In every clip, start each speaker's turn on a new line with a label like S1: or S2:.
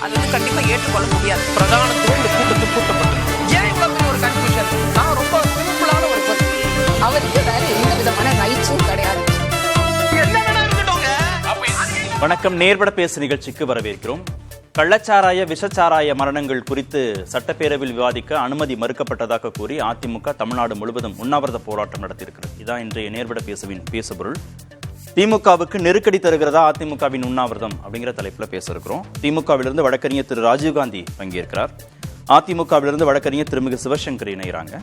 S1: அது கண்டிப்பா ஏற்றுக்கொள்ள முடியாது. பிரதானத்துவம் இந்த கூட்டத்துக்கு கூட்டப்பட்டது. ஏன் இவ்வளவு ஒரு கன்ஃபியூஷன்? நான் ரொம்ப சிம்பிளான ஒரு பர்சன்.
S2: அவருக்கு வேற எந்த விதமான ரைட்ஸும் கிடையாது.
S3: வணக்கம். நேர்பட பேசு நிகழ்ச்சிக்கு வரவேற்கிறோம். கள்ளச்சாராய விஷச்சாராய மரணங்கள் குறித்து சட்டப்பேரவையில் விவாதிக்க அனுமதி மறுக்கப்பட்டதாக கூறி அதிமுக தமிழ்நாடு முழுவதும் உண்ணாவிரத போராட்டம் நடத்தியிருக்கிறது. இதான் இன்றைய நேர்பட பேசுவின் பேசுபொருள். திமுகவுக்கு நெருக்கடி தருகிறதா அதிமுகவின் உண்ணாவிரதம் அப்படிங்கிற தலைப்பில் பேச இருக்கிறோம். திமுகவிலிருந்து வழக்கறிஞர் திரு ராஜீவ்காந்தி பங்கேற்கிறார். அதிமுகவிலிருந்து வழக்கறிஞர் திருமிகு சிவசங்கர் இணைகிறாங்க.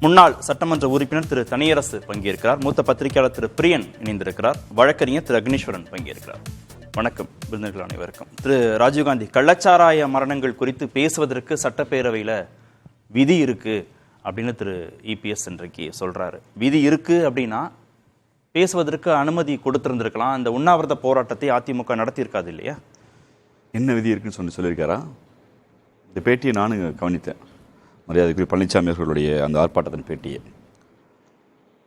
S3: முன்னாள் சட்டமன்ற உறுப்பினர் திரு தனியரசு பங்கேற்கிறார். மூத்த பத்திரிகையாளர் திரு பிரியன் இணைந்திருக்கிறார். வழக்கறிஞர் திரு அக்னீஸ்வரன் பங்கேற்கிறார். வணக்கம் விருந்தினர்கள் அனைவருக்கும். திரு ராஜீவ்காந்தி, கள்ளச்சாராய மரணங்கள் குறித்து பேசுவதற்கு சட்டப்பேரவையில் விதி இருக்கு அப்படின்னு திரு இபிஎஸ் இன்றைக்கு சொல்றாரு. விதி இருக்கு அப்படின்னா பேசுவதற்கு அனுமதி கொடுத்திருந்திருக்கலாம். அந்த உண்ணாவிரத போராட்டத்தை அதிமுக நடத்தியிருக்காது இல்லையா?
S4: என்ன விதி இருக்குன்னு சொல்லியிருக்காரா? இந்த பேட்டியை நானும் கவனித்தேன். மரியாதைக்குரிய பழனிசாமி அவர்களுடைய அந்த ஆர்ப்பாட்டத்தின் பேட்டியை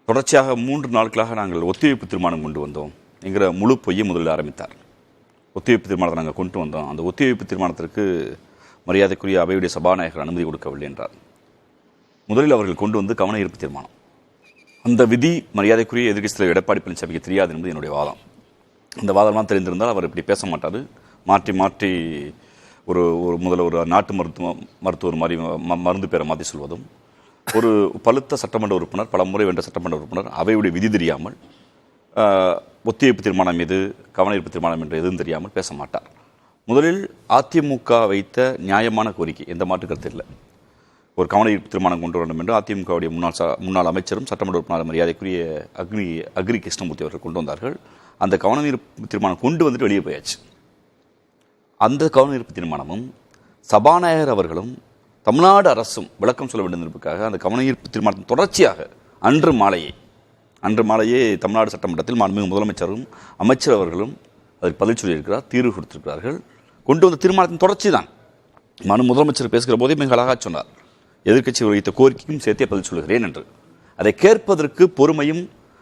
S4: தொடர்ச்சியாக 3 நாட்களாக நாங்கள் ஒத்திவைப்பு தீர்மானம் கொண்டு வந்தோம் என்கிற முழு பொய்யை முதலில் ஆரம்பித்தார். ஒத்திவைப்பு தீர்மானத்தை நாங்கள் கொண்டு வந்தோம், அந்த ஒத்திவைப்பு தீர்மானத்திற்கு மரியாதைக்குரிய அவையுடைய சபாநாயகர் அனுமதி கொடுக்கவில்லை என்றார். முதலில் அவர்கள் கொண்டு வந்து கவன ஈர்ப்பு தீர்மானம். அந்த விதி மரியாதைக்குரிய எதிர்க்கட்சி தலைவர் எடப்பாடி பழனிசாமிக்கு தெரியாது என்பது என்னுடைய வாதம். அந்த வாதம்லாம் தெரிந்திருந்தால் அவர் இப்படி பேச மாட்டார். மாற்றி மாற்றி ஒரு முதல்ல ஒரு நாட்டு மருத்துவர் மாதிரி மருந்து பேரை மாற்றி சொல்வதும், ஒரு பழுத்த சட்டமன்ற உறுப்பினர், பல முறை வென்ற சட்டமன்ற உறுப்பினர் அவையுடைய விதி தெரியாமல் ஒத்திவைப்பு தீர்மானம் மீது கவன ஈர்ப்பு தீர்மானம் என்று எதுவும் தெரியாமல் பேச மாட்டார். முதலில் அதிமுக வைத்த நியாயமான கோரிக்கை, எந்த மாற்று கருத்து இல்லை, ஒரு கவன ஈர்ப்பு தீர்மானம் கொண்டு வேண்டும் என்று அதிமுகவுடைய முன்னாள் அமைச்சரும் சட்டமன்ற உறுப்பினர் மரியாதைக்குரிய அக்ரி கிருஷ்ணமூர்த்தி அவர்கள் கொண்டு வந்தார்கள். அந்த கவன ஈர்ப்பு தீர்மானம் கொண்டு வந்துட்டு வெளியே போயாச்சு. அந்த கவன ஈர்ப்பு தீர்மானமும் சபாநாயகர் அவர்களும் தமிழ்நாடு அரசும் விளக்கம் சொல்ல வேண்டும் என்பதற்காக அந்த கவன ஈர்ப்பு தீர்மானத்தின் தொடர்ச்சியாக அன்று மாலையே தமிழ்நாடு சட்டமன்றத்தில் மாண்புமிகு முதலமைச்சரும் அமைச்சர் அவர்களும் அதற்கு பதில் சொல்லியிருக்கிறார், தீர்வு கொடுத்திருக்கிறார்கள். கொண்டு வந்த தீர்மானத்தின் தொடர்ச்சி தான். முதலமைச்சர் பேசுகிற போதே மிக அழகாக சொன்னார், எதிர்க்கட்சி வைத்த கோரிக்கையும் சேர்த்தே பதில் சொல்கிறேன் என்று. அதை கேட்பதற்கு பொறுமையும்,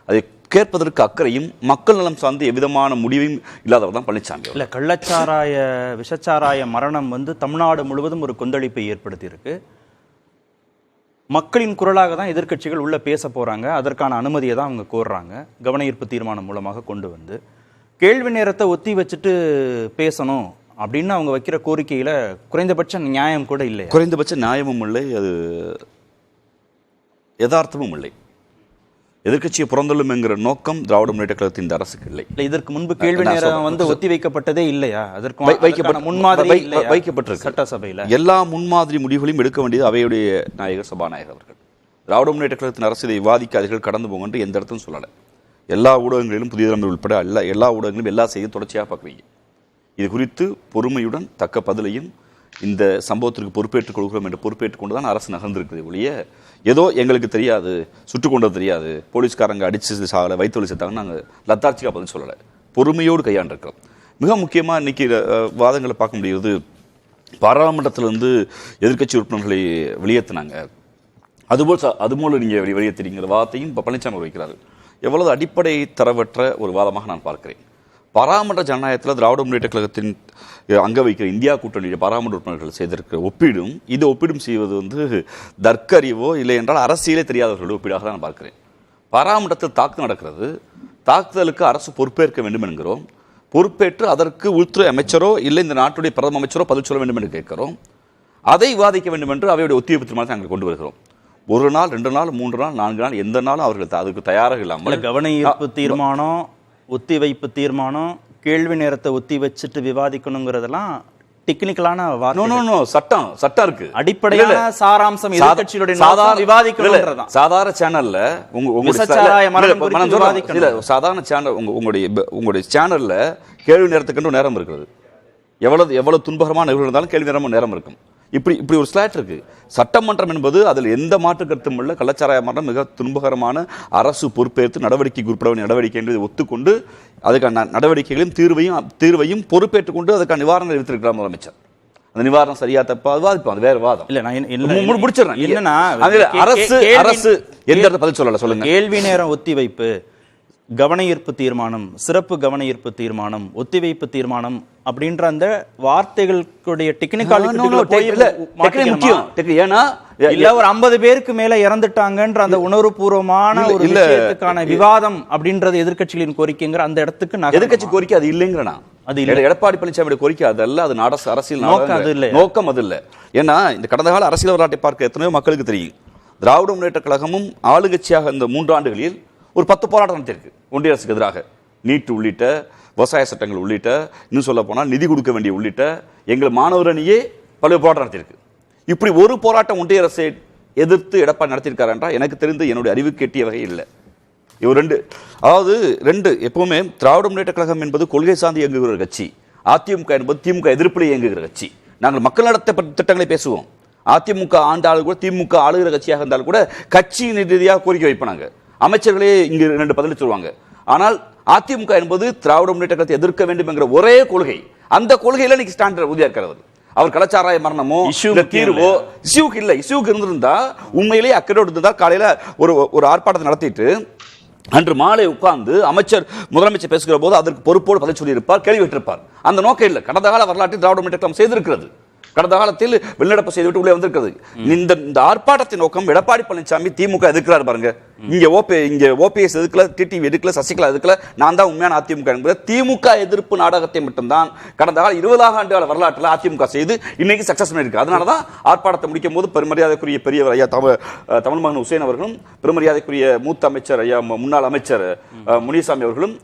S4: அதை கேட்பதற்கு அக்கறையும், மக்கள் நலம் சார்ந்து எவ்விதமான முடிவையும் இல்லாதவர் தான் பழனிசாமி.
S3: இல்லை, கள்ளச்சாராய விஷச்சாராய மரணம் தமிழ்நாடு முழுவதும் ஒரு கொந்தளிப்பை ஏற்படுத்தி இருக்கு. மக்களின் குரலாக தான் எதிர்க்கட்சிகள் உள்ள பேச போறாங்க. அதற்கான அனுமதியை தான் அவங்க கோர்றாங்க. கவன ஈர்ப்பு தீர்மானம் மூலமாக கொண்டு வந்து கேள்வி நேரத்தை ஒத்தி வச்சுட்டு பேசணும் அப்படின்னு அவங்க வைக்கிற கோரிக்கையில குறைந்தபட்ச நியாயம் கூட இல்லை.
S4: குறைந்தபட்ச நியாயமும் இல்லை, அது யதார்த்தமும் இல்லை. எதிர்க்கட்சியை புறந்தள்ளும் என்கிற நோக்கம் திராவிட முன்னேற்ற கழகத்தின் இந்த அரசுக்கு இல்லை.
S3: இதற்கு முன்பு கேள்வி நேரம் ஒத்தி வைக்கப்பட்டதே இல்லையா? அதற்கு வைக்கப்பட்டிருக்கு சட்டசபையில்.
S4: எல்லா முன்மாதிரி முடிவுகளையும் எடுக்க வேண்டியது அவையுடைய நாயகர் சபாநாயகர் அவர்கள். திராவிட முன்னேற்ற கழகத்தின் அரசு இதை விவாதிக்காதீர்கள், கடந்து போங்க என்று எந்த இடத்தும் சொல்லலை. எல்லா ஊடகங்களிலும் புதிய தலைமுறை உட்பட எல்லா ஊடகங்களிலும் எல்லா செய்தியும் தொடர்ச்சியாக பார்க்குறீங்க. இது குறித்து பொறுமையுடன் தக்க பதிலையும் இந்த சம்பவத்திற்கு பொறுப்பேற்றுக் கொள்கிறோம் என்று பொறுப்பேற்றுக் கொண்டு தான் அரசு நகர்ந்திருக்கிறது ஒழிய ஏதோ எங்களுக்கு தெரியாது, சுட்டுக் கொண்டது தெரியாது, போலீஸ்காரங்க அடிச்சு சாகலை, வயிற்று வலி செத்தாங்கன்னு நாங்கள் லத்தாட்சிக்காக பதில் சொல்லலை. பொறுமையோடு கையாண்டிருக்கிறோம். மிக முக்கியமாக இன்னைக்கு வாதங்களை பார்க்க முடியுது. பாராளுமன்றத்திலிருந்து எதிர்க்கட்சி உறுப்பினர்களை வெளியேற்றினாங்க, அதுபோல் நீங்கள் வெளியேற்றுறீங்கிற வாதத்தையும் இப்போ பழனிசாமி வைக்கிறாரு. எவ்வளவு அடிப்படை தரவற்ற ஒரு வாதமாக நான் பார்க்கிறேன். பாராளுமன்ற ஜனநாயகத்தில் திராவிட முன்னேற்ற கழகத்தின் அங்க வைக்கிற இந்தியா கூட்டணியுடைய பாராளுமன்ற உறுப்பினர்கள் செய்திருக்கிற ஒப்பீடும் செய்வது தர்க்க அறிவோ இல்லை என்றால் அரசியலே தெரியாதவர்களுடைய ஒப்பீடாக தான் நான் பார்க்கிறேன். பாராளுமன்றத்தில் தாக்குதல் நடக்கிறது, தாக்குதலுக்கு அரசு பொறுப்பேற்க வேண்டும் என்கிறோம். பொறுப்பேற்று அதற்கு உள்துறை அமைச்சரோ இல்லை இந்த நாட்டுடைய பிரதம அமைச்சரோ பதில் சொல்ல வேண்டும் என்று கேட்கிறோம். அதை விவாதிக்க வேண்டும் என்று அவையுடைய ஒத்திவைப்பு தீர்மானத்தை நாங்கள் கொண்டு வருகிறோம். 1 நாள், 2 நாள், 3 நாள், 4 நாள், எந்த நாளும் அவர்கள் அதுக்கு தயாராக இல்லாமல்
S3: கவன ஈர்ப்பு தீர்மானம், ஒத்திவைப்பு தீர்மானம், கேள்வி நேரத்தை ஒத்தி வச்சுட்டு விவாதிக்கணுங்கிறதெல்லாம் டெக்னிக்கலான
S4: சட்டம் இருக்கு.
S3: அடிப்படையான சாராம்சம் எதிர்க்கட்சிகளுடைய விவாதிக்கணும்ன்றதுதான்.
S4: சாதாரண சேனல்ல சாதாரண சேனல் உங்களுடைய சேனல்ல கேள்வி நேரத்துக்கு நேரம் இருக்கிறது. எவ்வளவு துன்பகரமான நிகழ்வு இருந்தாலும் கேள்வி நேரம் இருக்கும். இப்படி ஒரு ஸ்லாட் இருக்கு. சட்டமன்றம் என்பது அதில் எந்த மாற்று கருத்தும் உள்ள கள்ளச்சாராய மரணம் மிக துன்பகரமான, அரசு பொறுப்பேற்று நடவடிக்கை என்று ஒத்துக்கொண்டு அதுக்கான நடவடிக்கைகளையும் தீர்வையும் பொறுப்பேற்றுக் கொண்டு அதுக்கான நிவாரணம் அறிவித்திருக்கிறார் முதலமைச்சர். அந்த நிவாரணம் சரியா தப்பா விவாதிப்போம், அது வேற வாதம்.
S3: இல்ல, நான் முடிச்சிடறேன். என்னன்னா
S4: அரசு எந்த இடத்துல பதில் சொல்லல சொல்லுங்க.
S3: கேள்வி நேரம் ஒத்திவைப்பு, கவன ஈர்ப்பு தீர்மானம், சிறப்பு கவன ஈர்ப்பு தீர்மானம், ஒத்திவைப்பு தீர்மானம் அப்படின்ற அந்த வார்த்தைகளுடைய டெக்னிக்காலிட்டி
S4: ஏன்னா
S3: இல்ல ஒரு 50 பேருக்கு மேல இறந்துட்டாங்கன்ற அந்த உணர்வுபூர்வமான ஒரு விஷயத்துக்கான விவாதம் அப்படின்றது எதிர்க்கட்சிகளின் கோரிக்கைங்கிற அந்த இடத்துக்கு
S4: எதிர்க்கட்சி கோரிக்கை அது இல்லைங்கிறனா அது எடப்பாடி பழனிசாமி கோரிக்கை அதல்ல, அது அரசியல் நோக்கம் அது இல்ல. ஏன்னா இந்த கடந்த கால அரசியல் வரலாற்றை பார்க்க எத்தனையோ மக்களுக்கு தெரியும். திராவிட முன்னேற்ற கழகமும் ஆளுங்கட்சியாக இந்த 3 ஆண்டுகளில் ஒரு 10 போராட்டம் நடத்தியிருக்கு ஒன்றிய அரசுக்கு எதிராக. நீட் உள்ளிட்ட விவசாய சட்டங்கள் உள்ளிட்ட, இன்னும் சொல்ல போனால் நிதி கொடுக்க வேண்டிய உள்ளிட்ட எங்கள் மாணவர் அணியே பல்வேறு போராட்டம் நடத்தியிருக்கு. இப்படி ஒரு போராட்டம் ஒன்றிய அரசை எதிர்த்து எடப்பாடி நடத்தியிருக்காரு என்றால் எனக்கு தெரிந்து என்னுடைய அறிவுக்கு எட்டிய வகை இல்லை. இவர் ரெண்டு எப்பவுமே திராவிட முன்னேற்ற கழகம் என்பது கொள்கை சார்ந்து இயங்குகிற கட்சி, அதிமுக என்பது திமுக எதிர்ப்பில் இயங்குகிற கட்சி. நாங்கள் மக்கள் நடத்த திட்டங்களை பேசுவோம். அதிமுக ஆண்டாளு கூட திமுக ஆளுகிற கட்சியாக இருந்தாலும் கூட கட்சியின் ரீதியாக கோரிக்கை வைப்பாங்க. அமைச்சர்களே இங்கு 2 பதில் சொல்லுவாங்க. ஆனால் அதிமுக என்பது திராவிட முன்னேற்ற கழகத்தை எதிர்க்க வேண்டும் என்கிற ஒரே கொள்கை. அந்த கொள்கையில இன்னைக்கு ஸ்டாண்ட் உறுதியா இருக்கிறது. அவர் கலாச்சார மரணமோ தீர்வோ இஷ்யூக்கு இருந்திருந்தா உண்மையிலேயே அக்கறையோடு இருந்தா காலையில ஒரு ஆர்ப்பாட்டத்தை நடத்திட்டு அன்று மாலை உட்கார்ந்து முதலமைச்சர் பேசுகிற போது அதற்கு பொறுப்போடு பதில் சொல்லியிருப்பார், கேள்வி விட்டிருப்பார். அந்த நோக்கம் இல்லை. கடந்த கால வரலாற்றில் திராவிட முன்னேற்ற கழகம் செய்திருக்கிறது. கடந்த காலத்தில் வெளிநடப்பு செய்துவிட்டு உள்ளே வந்திருக்கிறது. இந்த ஆர்ப்பாட்டத்தின் நோக்கம் எடப்பாடி பழனிசாமி திமுக எதிர்க்கிறார் பாருங்க. இங்க ஓபிஎஸ் எதுக்கல, டிடிவி எதுக்கல, சசிகலா எதுக்கல, நான் தான் உண்மையான அதிமுக என்பது திமுக எதிர்ப்பு நாடகத்தை மட்டும்தான் கடந்த கால 20 ஆண்டு கால வரலாற்றில் அதிமுக செய்து இன்னைக்கு சக்சஸ் பண்ணிருக்கு. அதனாலதான் ஆர்ப்பாட்டத்தை முடிக்கும் போது பெருமரியாதைக்குரிய பெரியவர் ஐயா தமிழ் மகன் உசேன் அவர்களும், பெருமரியாதைக்குரிய மூத்த அமைச்சர் ஐயா முன்னாள் அமைச்சர் முனிசாமி அவர்களும்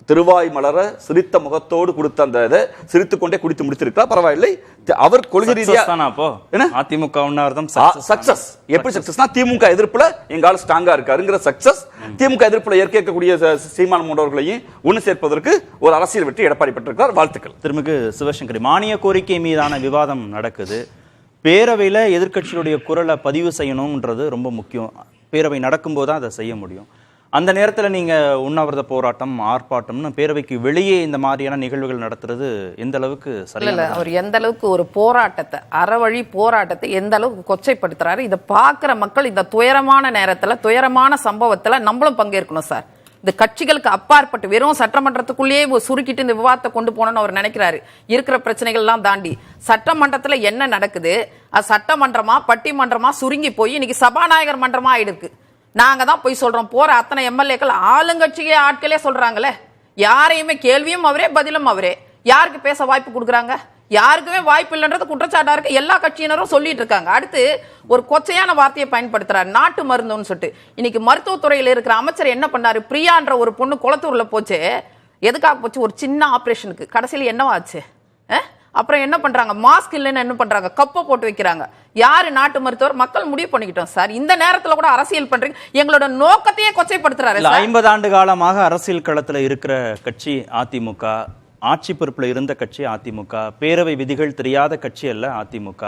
S4: திருவாய் மலர சிரித்த முகத்தோடு கொடுத்த அந்த இதை சிரித்துக் கொண்டே குடித்து முடித்திருக்கிறார். பரவாயில்லை. அவர் கொள்கை ரீதியா
S3: அதிமுக
S4: சக்சஸ். எப்படி சக்சஸ்னா திமுக எதிர்ப்புல எங்கால ஸ்ட்ராங்கா இருக்காருங்கிற சக்சஸ். திமுக எதிர்ப்புல ஏற்கக்கூடிய சீமான் போன்றவர்களையும் ஒன்று சேர்ப்பதற்கு ஒரு அரசியல் வெற்றி எடப்பாடி பெற்றிருக்கிறார். வாழ்த்துக்கள்.
S3: திருமிகு சிவசங்கரி, மானிய கோரிக்கை மீதான விவாதம் நடக்குது. பேரவையில எதிர்க்கட்சியுடைய குரலை பதிவு செய்யணும்ன்றது ரொம்ப முக்கியம். பேரவை நடக்கும்போது தான் அதை செய்ய முடியும். அந்த நேரத்தில் நீங்க உண்ணாவிரத போராட்டம், ஆர்ப்பாட்டம்னு பேரவைக்கு வெளியே இந்த மாதிரியான நிகழ்வுகள் நடத்துறது எந்த அளவுக்கு
S2: சரியில்லை? அவர் எந்த அளவுக்கு ஒரு போராட்டத்தை, அறவழி போராட்டத்தை எந்த அளவுக்கு கொச்சைப்படுத்துறாரு. இதை பார்க்குற மக்கள் இந்த துயரமான நேரத்துல, துயரமான சம்பவத்துல நம்மளும் பங்கேற்கணும் சார். இந்த கட்சிகளுக்கு அப்பாற்பட்டு வெறும் சட்டமன்றத்துக்குள்ளேயே சுருக்கிட்டு இந்த விவாதத்தை கொண்டு போனோம்னு அவர் நினைக்கிறாரு. இருக்கிற பிரச்சனைகள் எல்லாம் தாண்டி சட்டமன்றத்துல என்ன நடக்குது, அது சட்டமன்றமா பட்டிமன்றமா சுருங்கி போய் இன்னைக்கு சபாநாயகர் மன்றமா ஆயிடுக்கு. நாங்க தான் போய் சொல்றோம். போற அத்தனை எம்எல்ஏக்கள் ஆளுங்கட்சியே ஆட்களே சொல்றாங்களே, யாரையுமே கேள்வியும் அவரே பதிலும் அவரே. யாருக்கு பேச வாய்ப்பு கொடுக்குறாங்க? யாருக்குமே வாய்ப்பு இல்லைன்றது குற்றச்சாட்டா இருக்கு. எல்லா கட்சியினரும் சொல்லிட்டு இருக்காங்க. அடுத்து ஒரு கொச்சையான வார்த்தையை பயன்படுத்துறாரு, நாட்டு மருந்துன்னு சொல்லிட்டு. இன்னைக்கு மருத்துவத்துறையில் இருக்கிற அமைச்சர் என்ன பண்ணாரு? பிரியான்ற ஒரு பொண்ணு குளத்தூர்ல போச்சு. எதுக்காக போச்சு? ஒரு சின்ன ஆபரேஷனுக்கு. கடைசியில் என்னவாச்சு? அப்புறம் என்ன பண்றாங்க? மாஸ்க் இல்லைன்னு என்ன பண்றாங்க? கப்பை போட்டு வைக்கிறாங்க. யாரு நாட்டு மருத்துவர்? மக்கள் முடிவு பண்ணிக்கிட்டோம் சார். இந்த நேரத்துல கூட அரசியல் பண்றீங்க. எங்களோட நோக்கத்தையே கொச்சைப்படுத்துறாரு.
S3: 50 ஆண்டு காலமாக அரசியல் களத்துல இருக்கிற கட்சி அதிமுக, ஆட்சி பொறுப்புல இருந்த கட்சி அதிமுக, பேரவை விதிகள் தெரியாத கட்சி அல்ல அதிமுக.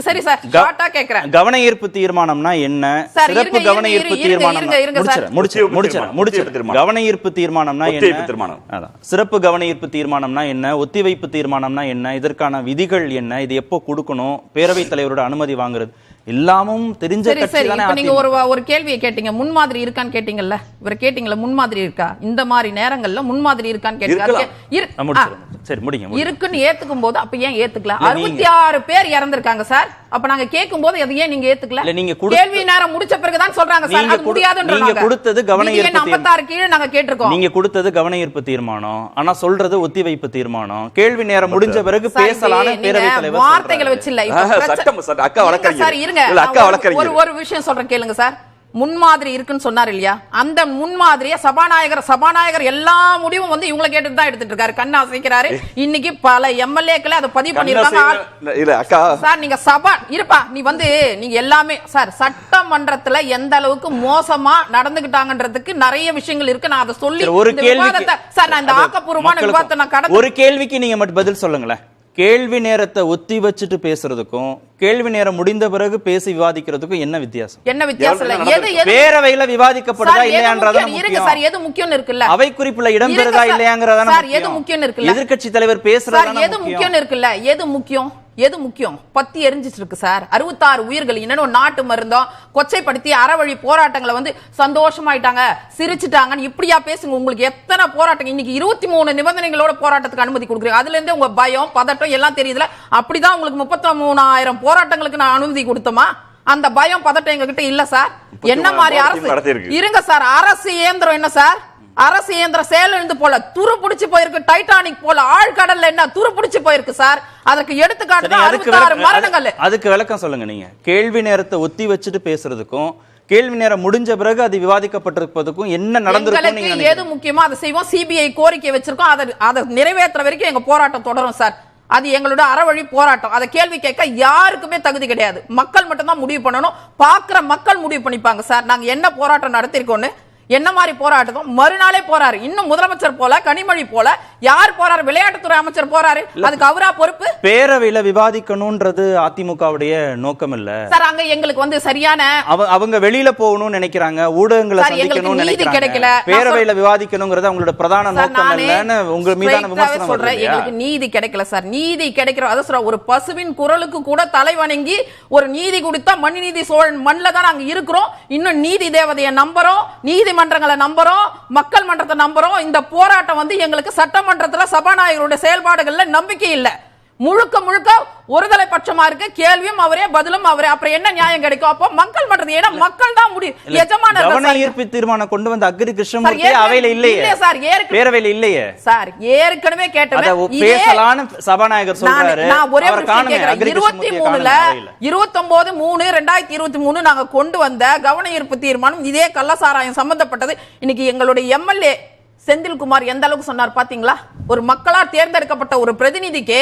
S2: சரி சார், ஷார்ட்டா கேக்குறேன்.
S3: கவன ஈர்ப்பு தீர்மானம்னா என்ன? சிறப்பு கவன ஈர்ப்பு தீர்மானம் கவன ஈர்ப்பு தீர்மானம்னா என்ன? சிறப்பு கவன ஈர்ப்பு தீர்மானம்னா என்ன? ஒத்திவைப்பு தீர்மானம்னா என்ன? இதற்கான விதிகள் என்ன? இது எப்போ கொடுக்கணும்? பேரவைத் தலைவரோட அனுமதி வாங்குறது எல்லாமும் தெரிஞ்ச கட்சி தானே.
S2: நீங்க ஒரு கேள்வியை கேட்டீங்க, முன்மாதிரி இருக்கான்னு கேட்டீங்கல்ல. இவர் கேட்டீங்கல்ல, முன்மாதிரி இருக்கா? இந்த மாதிரி நேரங்கள்ல முன்மாதிரி இருக்கான்னு கேட்டீங்க. இருக்குன்னு ஏத்துக்கும் போது அப்ப ஏன் ஏத்துக்கல? 66 பேர் இறந்திருக்காங்க சார். அப்ப நாங்க கேட்கும் போது அது ஏன் நீங்க ஏத்துக்கல? கேள்வி நேரம் முடிச்ச பிறகுதான் சொல்றாங்க சார் அது முடியாதுன்றாங்க.
S3: நீங்க கொடுத்தது கவன ஈர்ப்பு
S2: 56 கீழ நாங்க கேட்டிருக்கோம்.
S3: நீங்க கொடுத்தது கவன ஈர்ப்பு தீர்மானம், ஆனா சொல்றது ஒத்திவைப்பு தீர்மானம். கேள்வி நேரம் முடிஞ்ச பிறகு பேசலாம்னு பேரவைத் தலைவர்
S2: வார்த்தைகளை வச்சு இல்ல.
S4: அக்கா வழக்கறிஞர்
S2: ஒரு விஷயம் சொல்றேன் கேளுங்க சார். முன்மாதிரி இருக்குன்னு சொன்னார் இல்லையா? அந்த முன்மாதிரியை சபாநாயகர் எல்லா முடிவும் வந்து இவங்களை கேட்டுட்டு தான் எடுத்துட்டு இருக்காரு. கண்ணா அசைக்கிறாரு. இன்னைக்கு பல எம்எல்ஏக்களை அதை பதிவு பண்ணிருக்காங்க சார். நீங்க நீங்க எல்லாமே சார் சட்டமன்றத்துல எந்த அளவுக்கு மோசமா நடந்துகிட்டாங்கன்றதுக்கு நிறைய விஷயங்கள் இருக்கு. நான் அதை சொல்லி
S3: ஒரு கேள்வி
S2: சார், நான் இந்த ஆக்கப்பூர்வமான விவாதத்தை நான் கடந்து
S3: ஒரு கேள்விக்கு நீங்க மட்டும் பதில் சொல்லுங்களேன். கேள்வி நேரத்தை ஒத்தி வச்சுட்டு பேசுறதுக்கும் கேள்வி நேரம் முடிந்த பிறகு பேசி விவாதிக்கிறதுக்கும் என்ன வித்தியாசம்?
S2: என்ன வித்தியாசம்?
S3: பேரவையில விவாதிக்கப்படுதா இல்லையான்றதா
S2: சார். எது முக்கியம் இருக்குல்ல?
S3: அவை குறிப்புல இடம்பெறுதா இல்லையாங்கறதா
S2: சார். எது முக்கியம் இருக்குல்ல?
S3: எதிர்க்கட்சி தலைவர் பேசுறதா
S2: எது முக்கியம் இருக்குல்ல? எது முக்கியம்? எது முக்கியம்? பத்தி எரிஞ்சிட்டு இருக்கு சார். 66 உயிர்கள் இன்னும் நாட்டு மருந்தோம் கொச்சைப்படுத்தி அறவழி போராட்டங்களை வந்து சந்தோஷமாயிட்டாங்க, சிரிச்சுட்டாங்கன்னு இப்படியா பேசுங்க. உங்களுக்கு எத்தனை போராட்டங்கள் இன்னைக்கு 23 நிபந்தனைகளோட போராட்டத்துக்கு அனுமதி கொடுக்குறீங்க. அதுல இருந்தே உங்க பயம் பதட்டம் எல்லாம் தெரியுதுல. அப்படிதான் உங்களுக்கு 33,000 போராட்டங்களுக்கு நான் அனுமதி கொடுத்தோமா? அந்த பயம் பதட்டம் எங்க கிட்ட இல்ல சார். என்ன மாதிரி அரசு இருங்க சார்? அரசு இயந்திரம் என்ன சார்? அரசு இயந்திர செயலிழந்து போல துரு பிடிச்சு போயிருக்கு. டைட்டானிக் போல ஆழ்கடல்ல என்ன துரு பிடிச்சு போயிருக்கு சார். அதற்கு எடுத்துக்காட்டு 66 மரணங்கள்.
S3: அதுக்கு விளக்கம் சொல்லுங்க. நீங்க கேள்வி நேரத்தை ஒத்தி வச்சுட்டு பேசுறதுக்கும் கேள்வி நேரம் முடிஞ்ச பிறகு அது விவாதிக்கப்பட்டிருப்பதுக்கும் என்ன நடந்திருக்கு?
S2: எது முக்கியமா அதை செய்வோம். சிபிஐ கோரிக்கை வச்சிருக்கோம். அதை நிறைவேற்ற வரைக்கும் எங்க போராட்டம் தொடரும் சார். அது எங்களோட அறவழி போராட்டம். அதை கேள்வி கேட்க யாருக்குமே தகுதி கிடையாது. மக்கள் மட்டும்தான் முடிவு பண்ணணும். பாக்குற மக்கள் முடிவு பண்ணிப்பாங்க சார். நாங்க என்ன போராட்டம் நடத்திருக்கோன்னு. என்ன மாதிரி போராட்டம்? மறுநாளே போறாரு. இன்னும் முதலமைச்சர் போல, கனிமொழி போல யார் போறாரு? விளையாட்டுத்துறை அமைச்சர் போறாரு. அதுக்கு அவரா பொறுப்பு?
S3: பேரவையில விவாதிக்கணும்ன்றது அதிமுகவுடைய நோக்கம் இல்ல
S2: சார். அங்க எங்களுக்கு வந்து சரியான
S3: அவங்க வெளியில போகணும்னு நினைக்கிறாங்க, ஊடகங்களை சந்திக்கணும்னு நினைக்கிறாங்க. பேரவையில விவாதிக்கணும்ங்கிறது அவங்களோட பிரதான நோக்கம் இல்லன்னு உங்க மீதான விமர்சனம் சொல்றேன்.
S2: எங்களுக்கு நீதி கிடைக்கல சார். நீதி கிடைக்கிற அத சொல்ற ஒரு பசுவின் குரலுக்கு கூட தலை வணங்கி ஒரு நீதி கொடுத்தா மனுநீதி சோழன் மண்ணில தான் நாங்க இருக்கிறோம். இன்னும் நீதி தேவதையை நம்புறோம், நீதிமன்றங்களை நம்புறோம், மக்கள் மன்றத்தை நம்புறோம். இந்த போராட்டம் வந்து எங்களுக்கு சட்டமன்றத்துல சபாநாயகருடைய செயல்பாடுகள்ல நம்பிக்கை இல்ல. முழுக்க முழுக்க ஒருதலை பட்சமா இருக்கு. கேள்வியும் அவரே, பதிலும் அவரே. அப்புறம் என்ன நியாயம் கிடைக்கும்? அப்போ மக்கள் மன்றது ஏன்னா மக்கள் தான் முடியும். எஜமான
S3: கவன ஈர்ப்பு தீர்மானம் கொண்டு வந்த அக்ரி கிருஷ்ணமூர்த்தி அவையில இல்லையே சார், பேரவையில இல்லையே சார்.
S2: ஏற்கனவே கேட்டேன்.
S3: பேசலான்னு சபாநாயகர் சொல்றாரு.
S2: நான் ஒரே ஒரு விஷயம் கேக்குறேன். 23ல 29/3/2023 நாங்க கொண்டு வந்த கவன ஈர்ப்பு தீர்மானம் இதே கள்ளசாராயம் சம்பந்தப்பட்டது. இன்னைக்கு எங்களுடைய எம்எல்ஏ செந்தில்குமார் எந்த அளவுக்கு சொன்னார் பாத்தீங்களா? ஒரு மக்களால் தேர்ந்தெடுக்கப்பட்ட ஒரு பிரதிநிதிக்கு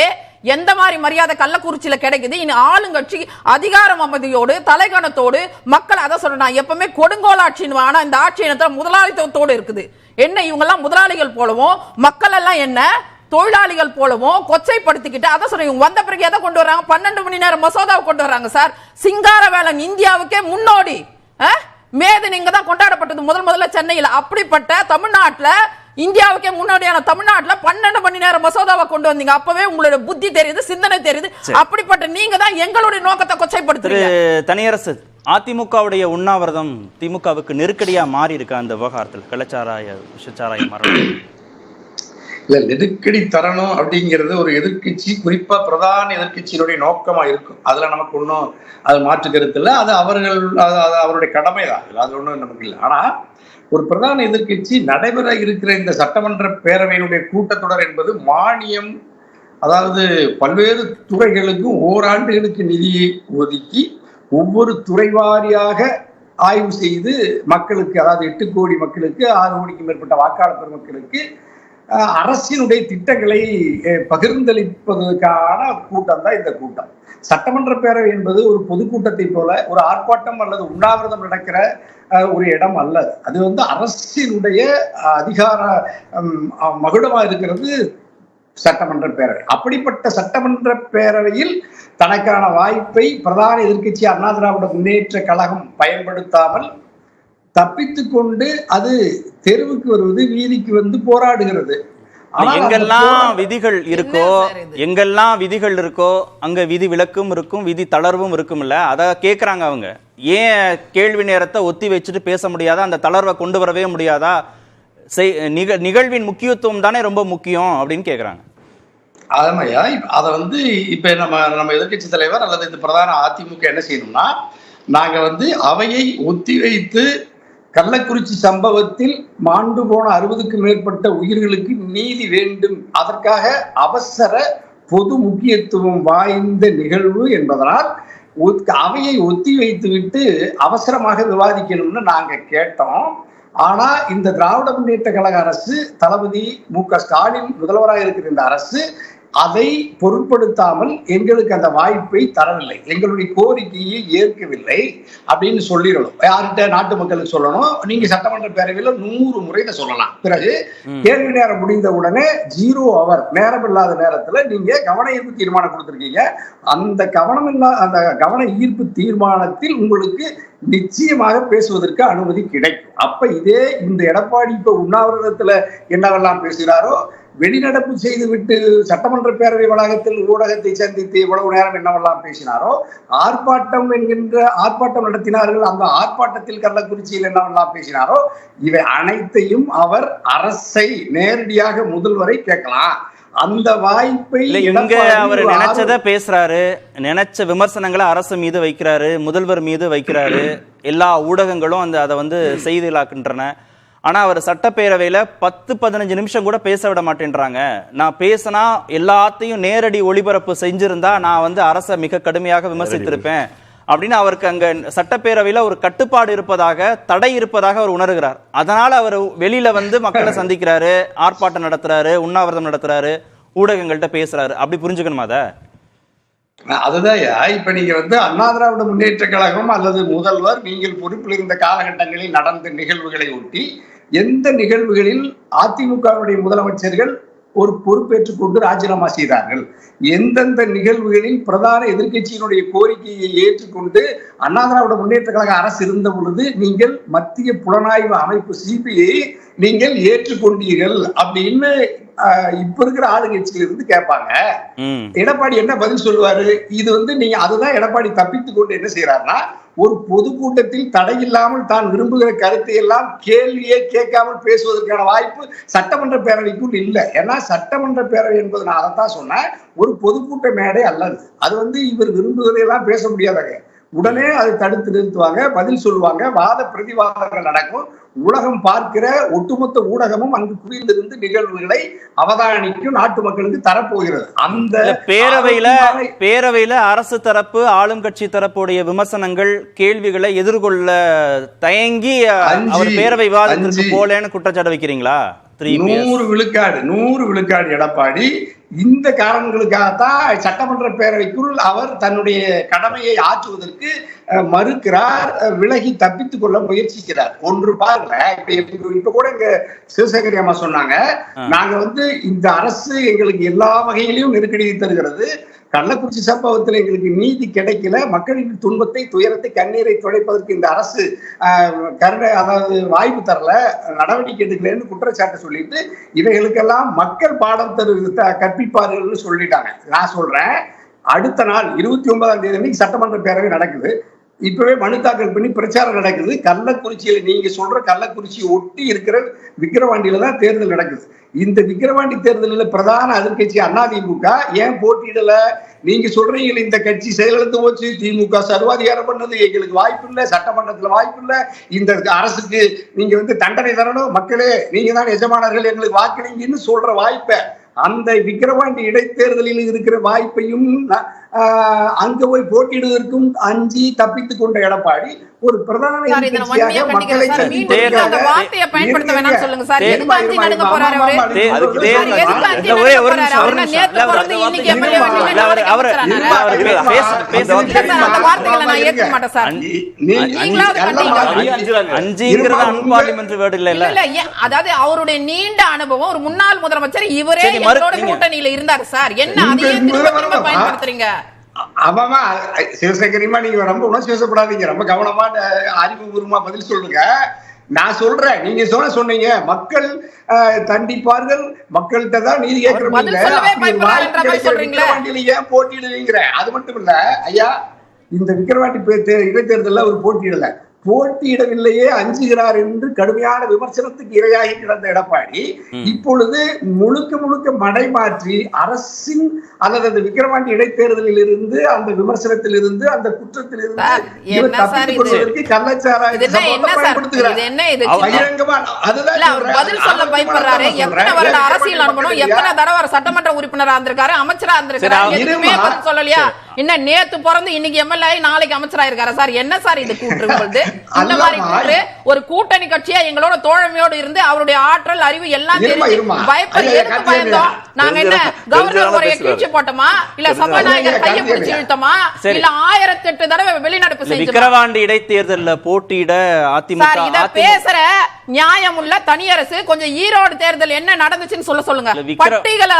S2: எந்த மாதிரி மரியாதை கள்ளக்குறிச்சியில கிடைக்குது. இனி ஆளுங்கட்சி அதிகாரம் அமைதியோடு தலைகணத்தோடு மக்கள் அதை சொல்ற நான் எப்பவுமே கொடுங்கோல் ஆட்சி. ஆனா இந்த ஆட்சி இனத்துல முதலாளித்துவத்தோடு இருக்குது. என்ன இவங்க எல்லாம் முதலாளிகள் போலவும் மக்கள் எல்லாம் என்ன தொழிலாளிகள் போலவும் கொச்சைப்படுத்திக்கிட்டு அதை சொல்ற. இவங்க வந்த பிறகு எதை கொண்டு வர்றாங்க? 12 மணி நேரம் மசோதாவை கொண்டு வர்றாங்க சார். சிங்காரவேலன் இந்தியாவுக்கே முன்னோடி. மேது நீங்க தான் கொண்டாடப்பட்டது முதல்ல சென்னையில். அப்படிப்பட்ட தமிழ்நாட்டுல இந்தியாவுக்கே முன்னோடியான தமிழ்நாட்டுல 12 மணி நேரம் மசோதாவை கொண்டு வந்தீங்க. அப்பவே உங்களோட புத்தி தெரியுது, சிந்தனை தெரியுது. அப்படிப்பட்ட நீங்க தான் எங்களுடைய நோக்கத்தை கொச்சைப்படுத்துறீங்க.
S3: தனியரசு அதிமுகவுடைய உண்ணாவிரதம் திமுகவுக்கு நெருக்கடியா மாறி இருக்கு அந்த விவகாரத்தில். கள்ளச்சாராய விஷச்சாராய மரணம்
S5: இல்ல நெருக்கடி தரணும் அப்படிங்கிறது ஒரு எதிர்கட்சி, குறிப்பா பிரதான எதிர்கட்சியினுடைய நோக்கமா இருக்கும். அதுல நமக்கு ஒன்றும் அது மாற்று கருத்து இல்லை. அது அவருடைய கடமை தான். அது ஒன்றும் நமக்கு இல்லை. ஆனா ஒரு பிரதான எதிர்கட்சி நடைபெற இருக்கிற இந்த சட்டமன்ற பேரவையினுடைய கூட்டத்தொடர் என்பது மானியம், அதாவது பல்வேறு துறைகளுக்கும் ஓராண்டுகளுக்கு நிதியை ஒதுக்கி ஒவ்வொரு துறை வாரியாக ஆய்வு செய்து மக்களுக்கு, அதாவது 8 கோடி மக்களுக்கு 6 கோடிக்கும் மேற்பட்ட வாக்காளர் பெருமக்களுக்கு அரசினுடைய திட்டங்களை பகிர்ந்தளிப்பதற்கான கூட்டம் தான் இந்த கூட்டம். சட்டமன்ற பேரவை என்பது ஒரு பொதுக்கூட்டத்தை போல ஒரு ஆர்ப்பாட்டம் அல்லது உண்ணாவிரதம் நடக்கிற ஒரு இடம் அல்ல. அது வந்து அரசினுடைய அதிகார மகுடமா இருக்கிறது சட்டமன்ற பேரவை. அப்படிப்பட்ட சட்டமன்ற பேரவையில் தனக்கான வாய்ப்பை பிரதான எதிர்க்கட்சி அண்ணா திராவிட முன்னேற்ற கழகம் பயன்படுத்தாமல் தப்பித்து கொண்டு அது தெருவுக்கு வருவது, வீதிக்கு வந்து போராடுகிறது.
S3: எங்கெல்லாம் விதிகள் இருக்கோ அங்க விதி விலக்கும் இருக்கும், விதி தளர்வும் இருக்கும். இல்ல அத கேக்குறாங்க அவங்க. ஏன் கேள்வி நேரத்தை ஒத்தி வச்சுட்டு பேச முடியாதா? அந்த தளர்வை கொண்டு வரவே முடியாதா? நிகழ்வின் முக்கியத்துவம் தானே ரொம்ப முக்கியம் அப்படின்னு கேக்குறாங்க.
S5: அதமையா அதை வந்து இப்ப நம்ம எதிர்கட்சி தலைவர் அல்லது இந்த பிரதான அதிமுக என்ன செய்யணும்னா, நாங்க வந்து அவையை ஒத்தி வைத்து கள்ளக்குறிச்சி சம்பவத்தில் மாண்டு போன 60க்கும் மேற்பட்ட உயிர்களுக்கு நீதி வேண்டும், அதற்காக அவசர பொது முக்கியத்துவம் வாய்ந்த நிகழ்வு என்பதனால் அவையை ஒத்தி வைத்து விட்டு அவசரமாக விவாதிக்கணும்னு நாங்க கேட்டோம். ஆனா இந்த திராவிட முன்னேற்ற கழக அரசு, தளபதி மு.க. ஸ்டாலின் முதல்வராக இருக்கிற இந்த அரசு அதை பொருட்படுத்தாமல் எங்களுக்கு அந்த வாய்ப்பை தரவில்லை, எங்களுடைய கோரிக்கையை ஏற்கவில்லை அப்படின்னு சொல்லிடணும். யார்கிட்ட? நாட்டு மக்களுக்கு சொல்லணும். நீங்க சட்டமன்ற பேரவையில் 100 முறை சொல்லலாம். பிறகு கேள்வி நேரம் முடிந்த உடனே 0 hour நேரம் இல்லாத நேரத்துல நீங்க கவன ஈர்ப்பு தீர்மானம் கொடுத்திருக்கீங்க. அந்த கவன ஈர்ப்பு தீர்மானத்தில் உங்களுக்கு நிச்சயமாக பேசுவதற்கு அனுமதி கிடைக்கும். அப்ப இதே இந்த எடப்பாடி இப்ப உண்ணாவிரதத்துல என்னவெல்லாம் பேசுகிறாரோ, வெளிநடப்பு செய்துவிட்டு சட்டமன்ற பேரவை வளாகத்தில் ஊடகத்தை சந்தித்து இவ்வளவு நேரம் என்னவெல்லாம் பேசினாரோ, ஆர்ப்பாட்டம் நடத்தினார்கள், அந்த ஆர்ப்பாட்டத்தில் கள்ளக்குறிச்சியில் என்னவெல்லாம் பேசினாரோ, இவை அனைத்தையும் அவர் அரசை நேரடியாக முதல்வரை கேட்கலாம். அந்த வாய்ப்பை
S3: இங்க அவர் நினைச்சத பேசுறாரு, நினைச்ச விமர்சனங்களை அரசு மீது வைக்கிறாரு, முதல்வர் மீது வைக்கிறாரு, எல்லா ஊடகங்களும் அதை செய்திகளாக்குன்றன. ஆனா அவர் சட்டப்பேரவையில 10-15 நிமிஷம் கூட பேச விட மாட்டேன்றாங்க. நான் பேசினா எல்லாத்தையும் நேரடி ஒளிபரப்பு செஞ்சிருந்தா நான் அரசை மிக கடுமையாக விமர்சித்திருப்பேன் அப்படின்னு அவருக்கு அங்க சட்டப்பேரவையில ஒரு கட்டுப்பாடு இருப்பதாக, தடை இருப்பதாக அவர் உணர்கிறார். அதனால அவர் வெளியில மக்களை சந்திக்கிறாரு, ஆர்ப்பாட்டம் நடத்துறாரு, உண்ணாவிரதம் நடத்துறாரு, ஊடகங்கள்கிட்ட பேசுறாரு. அப்படி புரிஞ்சுக்கணுமா அதை?
S5: அதுதான் இப்ப நீங்க அண்ணா திராவிட முன்னேற்ற கழகம் அல்லது முதல்வர் நீங்கள் பொறுப்பில் இருந்த காலகட்டங்களில் நடந்த நிகழ்வுகளை ஒட்டி எந்த நிகழ்வுகளில் அதிமுகவுடைய முதலமைச்சர்கள் ஒரு பொறுப்பேற்றுக் கொண்டு ராஜினாமா செய்தார்கள், எந்தெந்த நிகழ்வுகளில் பிரதான எதிர்கட்சியினுடைய கோரிக்கையை ஏற்றுக்கொண்டு அண்ணா திராவிட முன்னேற்ற கழக அரசு இருந்த பொழுது நீங்கள் மத்திய புலனாய்வு அமைப்பு சிபிஐ நீங்கள் ஏற்றுக்கொண்டீர்கள் அப்படின்னு இப்ப இருக்கிற ஆளுங்கட்சியில இருந்து கேட்பாங்க. எடப்பாடி என்ன பதில் சொல்லுவாரு? இது நீங்க அதுதான் எடப்பாடி தப்பித்துக் கொண்டு என்ன செய்யறாருன்னா, ஒரு பொதுக்கூட்டத்தில் தடையில்லாமல் தான் விரும்புகிற கருத்தை எல்லாம் கேள்வியே கேட்காமல் பேசுவதற்கான வாய்ப்பு சட்டமன்ற பேரவைக்குள் இல்லை. ஏன்னா சட்டமன்ற பேரவை என்பது நான் அதைத்தான் சொன்னேன், ஒரு பொதுக்கூட்ட மேடை அல்லது. அது இவர் விரும்புவதையெல்லாம் பேச முடியாதாங்க. உடனே அதை தடுத்து நிறுத்துவாங்க, பதில் சொல்லுவாங்க, வாத பிரதிவாதங்கள் நடக்கும். உலகம் பார்க்கிற ஒட்டுமொத்த ஊடகமும் அங்கு குவிந்திருந்து நிகழ்வுகளை அவதானிக்கும், நாட்டு மக்களுக்கு தரப்போகிறது. அந்த
S3: பேரவையில அரசு தரப்பு, ஆளும் கட்சி தரப்புடைய விமர்சனங்கள், கேள்விகளை எதிர்கொள்ள தயங்கி அவர் பேரவை விவாதத்திற்கு போலேன்னு குற்றச்சாட்டு வைக்கிறீங்களா?
S5: 100 விழுக்காடு எடப்பாடி இந்த காரணங்களுக்காகத்தான் சட்டமன்ற பேரவைக்குள் அவர் தன்னுடைய கடமையை ஆற்றுவதற்கு மறுக்கிறார், விலகி தப்பித்துக் கொள்ள முயற்சிக்கிறார். ஒன்று பாருங்க, இப்ப கூட இங்க சிவசேகரி அம்மா சொன்னாங்க, நாங்க இந்த அரசு எங்களுக்கு எல்லா வகையிலையும் நெருக்கடியை தருகிறது, கள்ளக்குறிச்சி சம்பவத்தில் எங்களுக்கு நீதி கிடைக்கல, மக்களின் துன்பத்தை, துயரத்தை, கண்ணீரை துடைப்பதற்கு இந்த அரசு வாய்ப்பு தரல, நடவடிக்கை எடுக்கலன்னு குற்றச்சாட்டு சொல்லிட்டு இவைகளுக்கெல்லாம் மக்கள் பாடம் கற்பிப்பார்கள் சொல்லிட்டாங்க. நான் சொல்றேன், அடுத்த நாள் 29ஆம் தேதி சட்டமன்ற பேரவை நடக்குது. இப்பவே மனு தாக்கல் பண்ணி பிரச்சாரம் நடக்குது. கள்ளக்குறிச்சியில நீங்க சொல்ற கள்ளக்குறிச்சி ஒட்டி இருக்கிற விக்கிரவாண்டியில தான் தேர்தல் நடக்குது. இந்த விக்கிரவாண்டி தேர்தலில் பிரதான எதிர்கட்சி அதிமுக ஏன் போட்டியிடல? நீங்க சொல்றீங்க இந்த கட்சி செயலிழந்து போச்சு, திமுக சர்வாதிகாரம் பண்ணது, எங்களுக்கு வாய்ப்பு இல்லை, சட்டமன்றத்துல வாய்ப்பு இல்லை, இந்த அரசுக்கு நீங்க தண்டனை தரணும், மக்களே நீங்க தான் எஜமானர்கள், எங்களுக்கு வாக்களிங்கன்னு சொல்ற வாய்ப்பை, அந்த விக்கிரவாண்டி இடைத்தேர்தலில் இருக்கிற வாய்ப்பையும் அங்க போய் போட்டியிடுவதற்கும் அஞ்சி தப்பித்துக் கொண்ட எடப்பாடி ஒரு பிரதான மக்களை
S2: அதாவது அவருடைய நீண்ட அனுபவம், ஒரு முன்னாள் முதலமைச்சர், இவரே கூட்டணியில இருந்தார் சார், என்ன அதையே பயன்படுத்துறீங்க?
S5: ஆமாமா சிவசேகரிமா, நீங்க ரொம்ப உணர்ச்சி வசப்படாதீங்க, ரொம்ப கவனமா அறிவுபூர்வமா பதில் சொல்லுங்க. நான் சொல்றேன், நீங்க சொன்னீங்க மக்கள் தண்டிப்பார்கள், மக்கள்கிட்ட தான் நீதி கேட்கிற ஏன் போட்டியிடுவீங்கிற. அது மட்டும் இல்ல ஐயா, இந்த விக்கிரவாண்டி இடைத்தேர்தலில் ஒரு போட்டியிடல, போட்டியிடவில்லையே அஞ்சுகிறார் என்று கடுமையான விமர்சனத்துக்கு இரையாகி கிடந்த எடப்பாடி இப்பொழுது முழுக்க மடைமாற்றி அரசின் அல்லது அந்த விக்கிரவாண்டி இடைத்தேர்தலில் இருந்து, அந்த விமர்சனத்தில் இருந்து, அந்த குற்றத்தில் இருந்து தப்பித்துக் கொள்வதற்கு கள்ளச்சாராயத்தை பயன்படுத்துகிறார்.
S2: அரசியல் அனுபவம், எத்தனை தடவை சட்டமன்ற உறுப்பினரா இருந்திருக்காரு, அமைச்சரா இருந்திருக்காரு, சொல்லலையா? என்ன நேத்து பிறந்து இன்னைக்கு எம்எல்ஏ, நாளைக்கு அமைச்சரா இருக்காரு சார். என்ன சார் இது கூற்று? இந்த மாதிரி கூற்று ஒரு கூட்டணி கட்சியா எங்களோட தோழமையோடு இருந்து அவருடைய ஆற்றல், அறிவு எல்லாம் தெரிஞ்சு பயந்தோம். நாங்க என்ன கவர்னர் முறையை கீழ்ச்சி போட்டோமா, இல்ல சபாநாயகர் கையை பிடிச்சு இழுத்தோமா, இல்ல 1008 தடவை வெளிநடப்பு செஞ்சோமா?
S3: விக்கிரவாண்டி இடைத்தேர்தலில் போட்டியிட அதிமுக
S2: இத பேசுற நியாயம் உள்ள தனியரசு கொஞ்சம் ஈரோடு தேர்தல் என்ன நடந்துச்சுன்னு சொல்லுங்க. பட்டியலை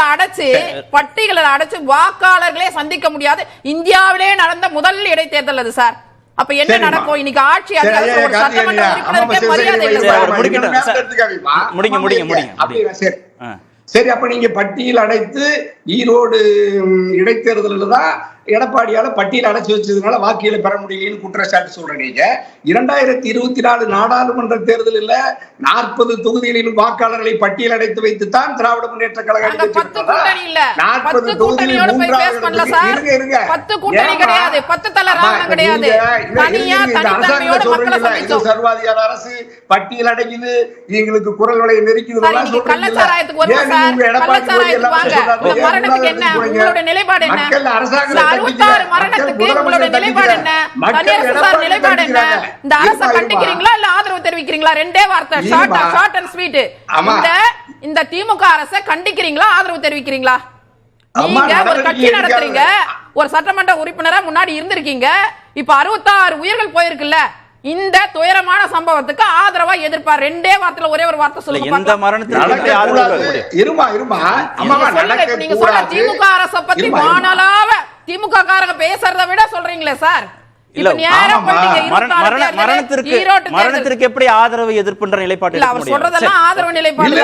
S2: அடைச்சு வாக்காளர்களே சந்திக்க முடியாது இந்தியாவிலே நடந்த முதல் இடைத்தேர்தல் அது சார். அப்ப என்ன நடக்கும்? இன்னைக்கு ஆட்சி அதிகாரத்துல ஒரு சட்டமன்ற உறுப்பினருக்கே மரியாதை இல்லை.
S5: சரி, அப்ப நீங்க பட்டியல் அடைத்து ஈரோடு இடைத்தேர்தலில் தான் எடப்பாடியால பட்டியல் அடைச்சு வச்சதுனால வாக்குகளை பெற முடியலன்னு குற்றச்சாட்டு சொல்றீங்க. 2024 நாடாளுமன்ற தேர்தலில் 40 தொகுதிகளிலும் வாக்காளர்களை பட்டியல் அடைத்து வைத்துத்தான் திராவிட முன்னேற்ற கழகம் 40 தொகுதிகளில் சர்வாதிகார அரசு பட்டியல் அடைக்குது, எங்களுக்கு குரல் வலையை நெருக்குது. மக்கள் அரசாங்க
S2: இந்த திமுக அரசை கண்டிக்கிறீங்களா ஆதரவு தெரிவிக்கிறீங்களா? நீங்க ஒரு கட்சி நடத்துறீங்க, ஒரு சட்டமன்ற உறுப்பினரா முன்னாடி இருந்திருக்கீங்க, இப்ப 66 உயிர்கள் போயிருக்குல்ல, இந்த துயரமான சம்பவத்துக்கு ஆதரவா எதிர்ப்பா? ரெண்டே வார்த்தையில ஒரே ஒரு வார்த்தை சொல்லுங்க.
S3: எந்த மரணத்துக்கு
S2: நீங்க சொல்ற திமுக அரசை பத்தி வானலாவ திமுக காரங்க பேசுறதை விட சொல்றீங்களே சார்.
S3: மரணத்திற்கு எப்படி ஆதரவு எதிர்ப்புன்ற நிலைப்பாடு?
S2: அவர் சொல்றதெல்லாம் ஆதரவு நிலைப்பாடு.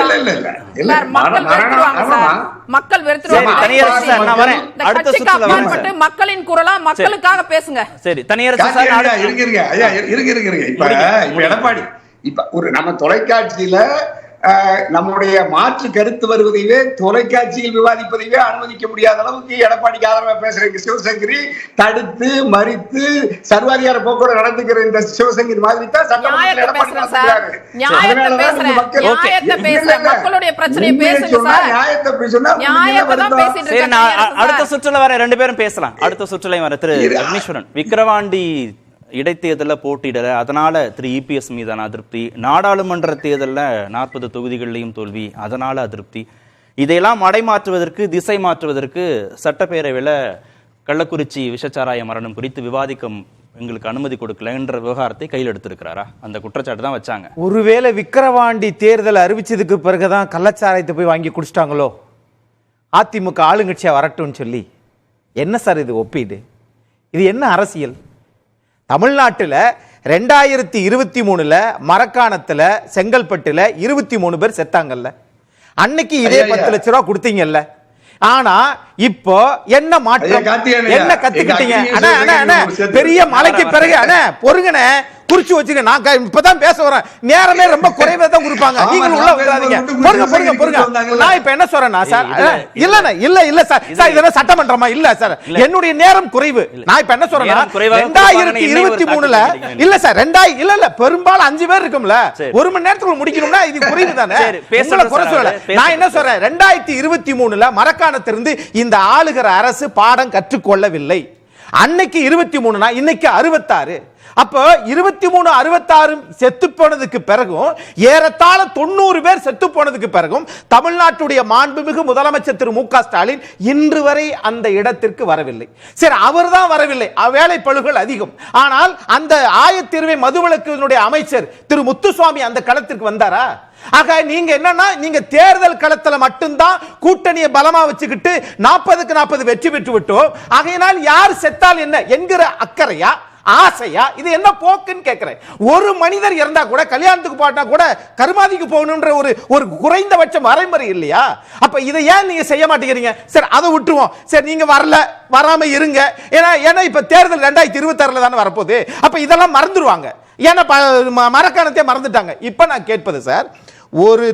S2: மக்கள் வெறுத்துருவாங்க. மக்களின் குரலா மக்களுக்காக பேசுங்க.
S3: சரி, தனியரசு
S5: எடப்பாடி இப்ப ஒரு நம்ம தொலைக்காட்சியில நம்முடைய மாற்று கருத்து வருவதையே தொலைக்காட்சியில் விவாதிப்பதையே அனுமதிக்க முடியாத அளவுக்கு எடப்பாடிக்கு ஆதரவா பேசுறீங்க. சிவசங்கரி தடுத்து மறித்து சர்வாதிகார போக்குவரத்து நடந்துக்கிற இந்த சிவசங்கரி மாதிரி தான் சட்டமன்றத்தில் எடப்பாடி
S3: அடுத்த சுற்றுல வர 2 பேரும் பேசலாம். அடுத்த சுற்றுல வர திரு விக்னேஸ்வரன், விக்கிரவாண்டி இடைத்தேர்தலில் போட்டியிடல, அதனால திரு இபிஎஸ் மீதான அதிருப்தி, நாடாளுமன்ற தேர்தலில் 40 தொகுதிகளிலையும் தோல்வி, அதனால அதிருப்தி, இதையெல்லாம் மடைமாற்றுவதற்கு திசை மாற்றுவதற்கு சட்டப்பேரவையில் கள்ளக்குறிச்சி விஷச்சாராய மரணம் குறித்து விவாதிக்க எங்களுக்கு அனுமதி கொடுக்கல என்ற விவகாரத்தை கையில் எடுத்திருக்கிறாரா? அந்த குற்றச்சாட்டு தான் வச்சாங்க.
S6: ஒருவேளை விக்கிரவாண்டி தேர்தல் அறிவிச்சதுக்கு பிறகுதான் கள்ளச்சாராயத்தை போய் வாங்கி குடிச்சிட்டாங்களோ, அதிமுக ஆளுங்கட்சியா வரட்டும்னு சொல்லி. என்ன சார் இது ஒப்பீடு? இது என்ன அரசியல்? தமிழ்நாட்டில் 2023 மரக்காணத்துல செங்கல்பட்டுல 23 பேர் செத்தாங்கல்ல, அன்னைக்கு இதே 10 லட்சம் ரூபாய் கொடுத்தீங்கல்ல. ஆனா இப்போ என்ன மாற்றம், என்ன கத்துக்கிட்டீங்க? பெரிய மலைக்கு பிறகு பொறுங்கண்ணே குறிச்சு வச்சுக்க, நான் இப்பதான் பேச வரேன், நேரமே ரொம்ப குறைவா தான் கொடுப்பாங்க, நீங்க உள்ள விடாதீங்க. பொறுங்க. நான் இப்ப என்ன சொல்றேன்னா சார், இல்ல சார், இதெல்லாம் சட்டமன்றமா? இல்ல சார், என்னுடைய நேரம் குறைவு. நான் இப்ப என்ன சொல்றேன்னா 2023 இல்ல சார், இல்ல பெரும்பாலும் 5 பேர் இருக்கும்ல, 1 மணி நேரத்துக்குள்ள முடிக்கணும்னா இது குறைவு தானே. குறை சொல்லல. நான் என்ன சொல்றேன், 2023 மரக்காணத்திலிருந்து இந்த ஆளுகிற அரசு பாடம் கற்றுக்கொள்ளவில்லை. அன்னைக்கு 23 இன்னைக்கு 66. அப்போ 23, 66 செத்து போனதுக்கு பிறகும் ஏறத்தாழ 90 பேர் செத்து போனதுக்கு பிறகும் தமிழ்நாட்டுடைய மாண்புமிகு முதலமைச்சர் திரு மு.க. ஸ்டாலின் இன்று வரை அந்த இடத்திற்கு வரவில்லை. சரி, அவர் தான் வரவில்லை, வேலை பளுகள் அதிகம். ஆனால் அந்த ஆயத்தீர்வை மதுவிலக்கினுடைய அமைச்சர் திரு முத்துசுவாமி அந்த களத்திற்கு வந்தாரா? ஆக நீங்க என்னன்னா, நீங்க தேர்தல் களத்துல மட்டும்தான் கூட்டணியை பலமா வச்சுக்கிட்டு 40க்கு 40 வெற்றி பெற்று விட்டோம், ஆகையினால் யார் செத்தால் என்ன என்கிற அக்கறையா ஆசையா? இது என்ன போக்குன்னு கேட்கிறேன். ஒரு மனிதர் இறந்தா கூட, கல்யாணத்துக்கு போட்டா கூட கருமாதிக்கு போகணும்ன்ற ஒரு குறைந்தபட்ச வரைமுறை இல்லையா? அப்ப இதை ஏன் நீங்க செய்ய மாட்டேங்கிறீங்க? சரி, அதை விட்டுருவோம். சரி, நீங்க வராம இருங்க. ஏன்னா இப்ப தேர்தல் 2026 தானே வரப்போகுது. அப்ப இதெல்லாம் மறந்துடுவாங்க. ஏன்னா மரக்காணத்தை மறந்துட்டாங்க. இப்ப நான் கேட்பது சார், ஒரு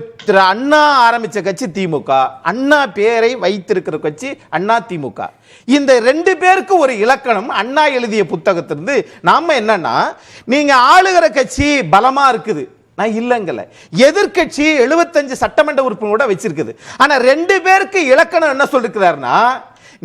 S6: அண்ணா ஆரம்பிச்ச கட்சி திமுக, அண்ணா பேரை வைத்திருக்கிற கட்சி அண்ணா திமுக. இந்த 2 பேருக்கு ஒரு இலக்கணம் அண்ணா எழுதிய புத்தகத்திலிருந்து நாம என்னன்னா, நீங்க ஆளுகிற கட்சி பலமா இருக்குது, நான் இல்லங்கல, எதிர்கட்சி 75 சட்டமன்ற உறுப்பினர் வச்சிருக்குது. ஆனா 2 பேருக்கு இலக்கணம் என்ன சொல்லிருக்கிறாருன்னா,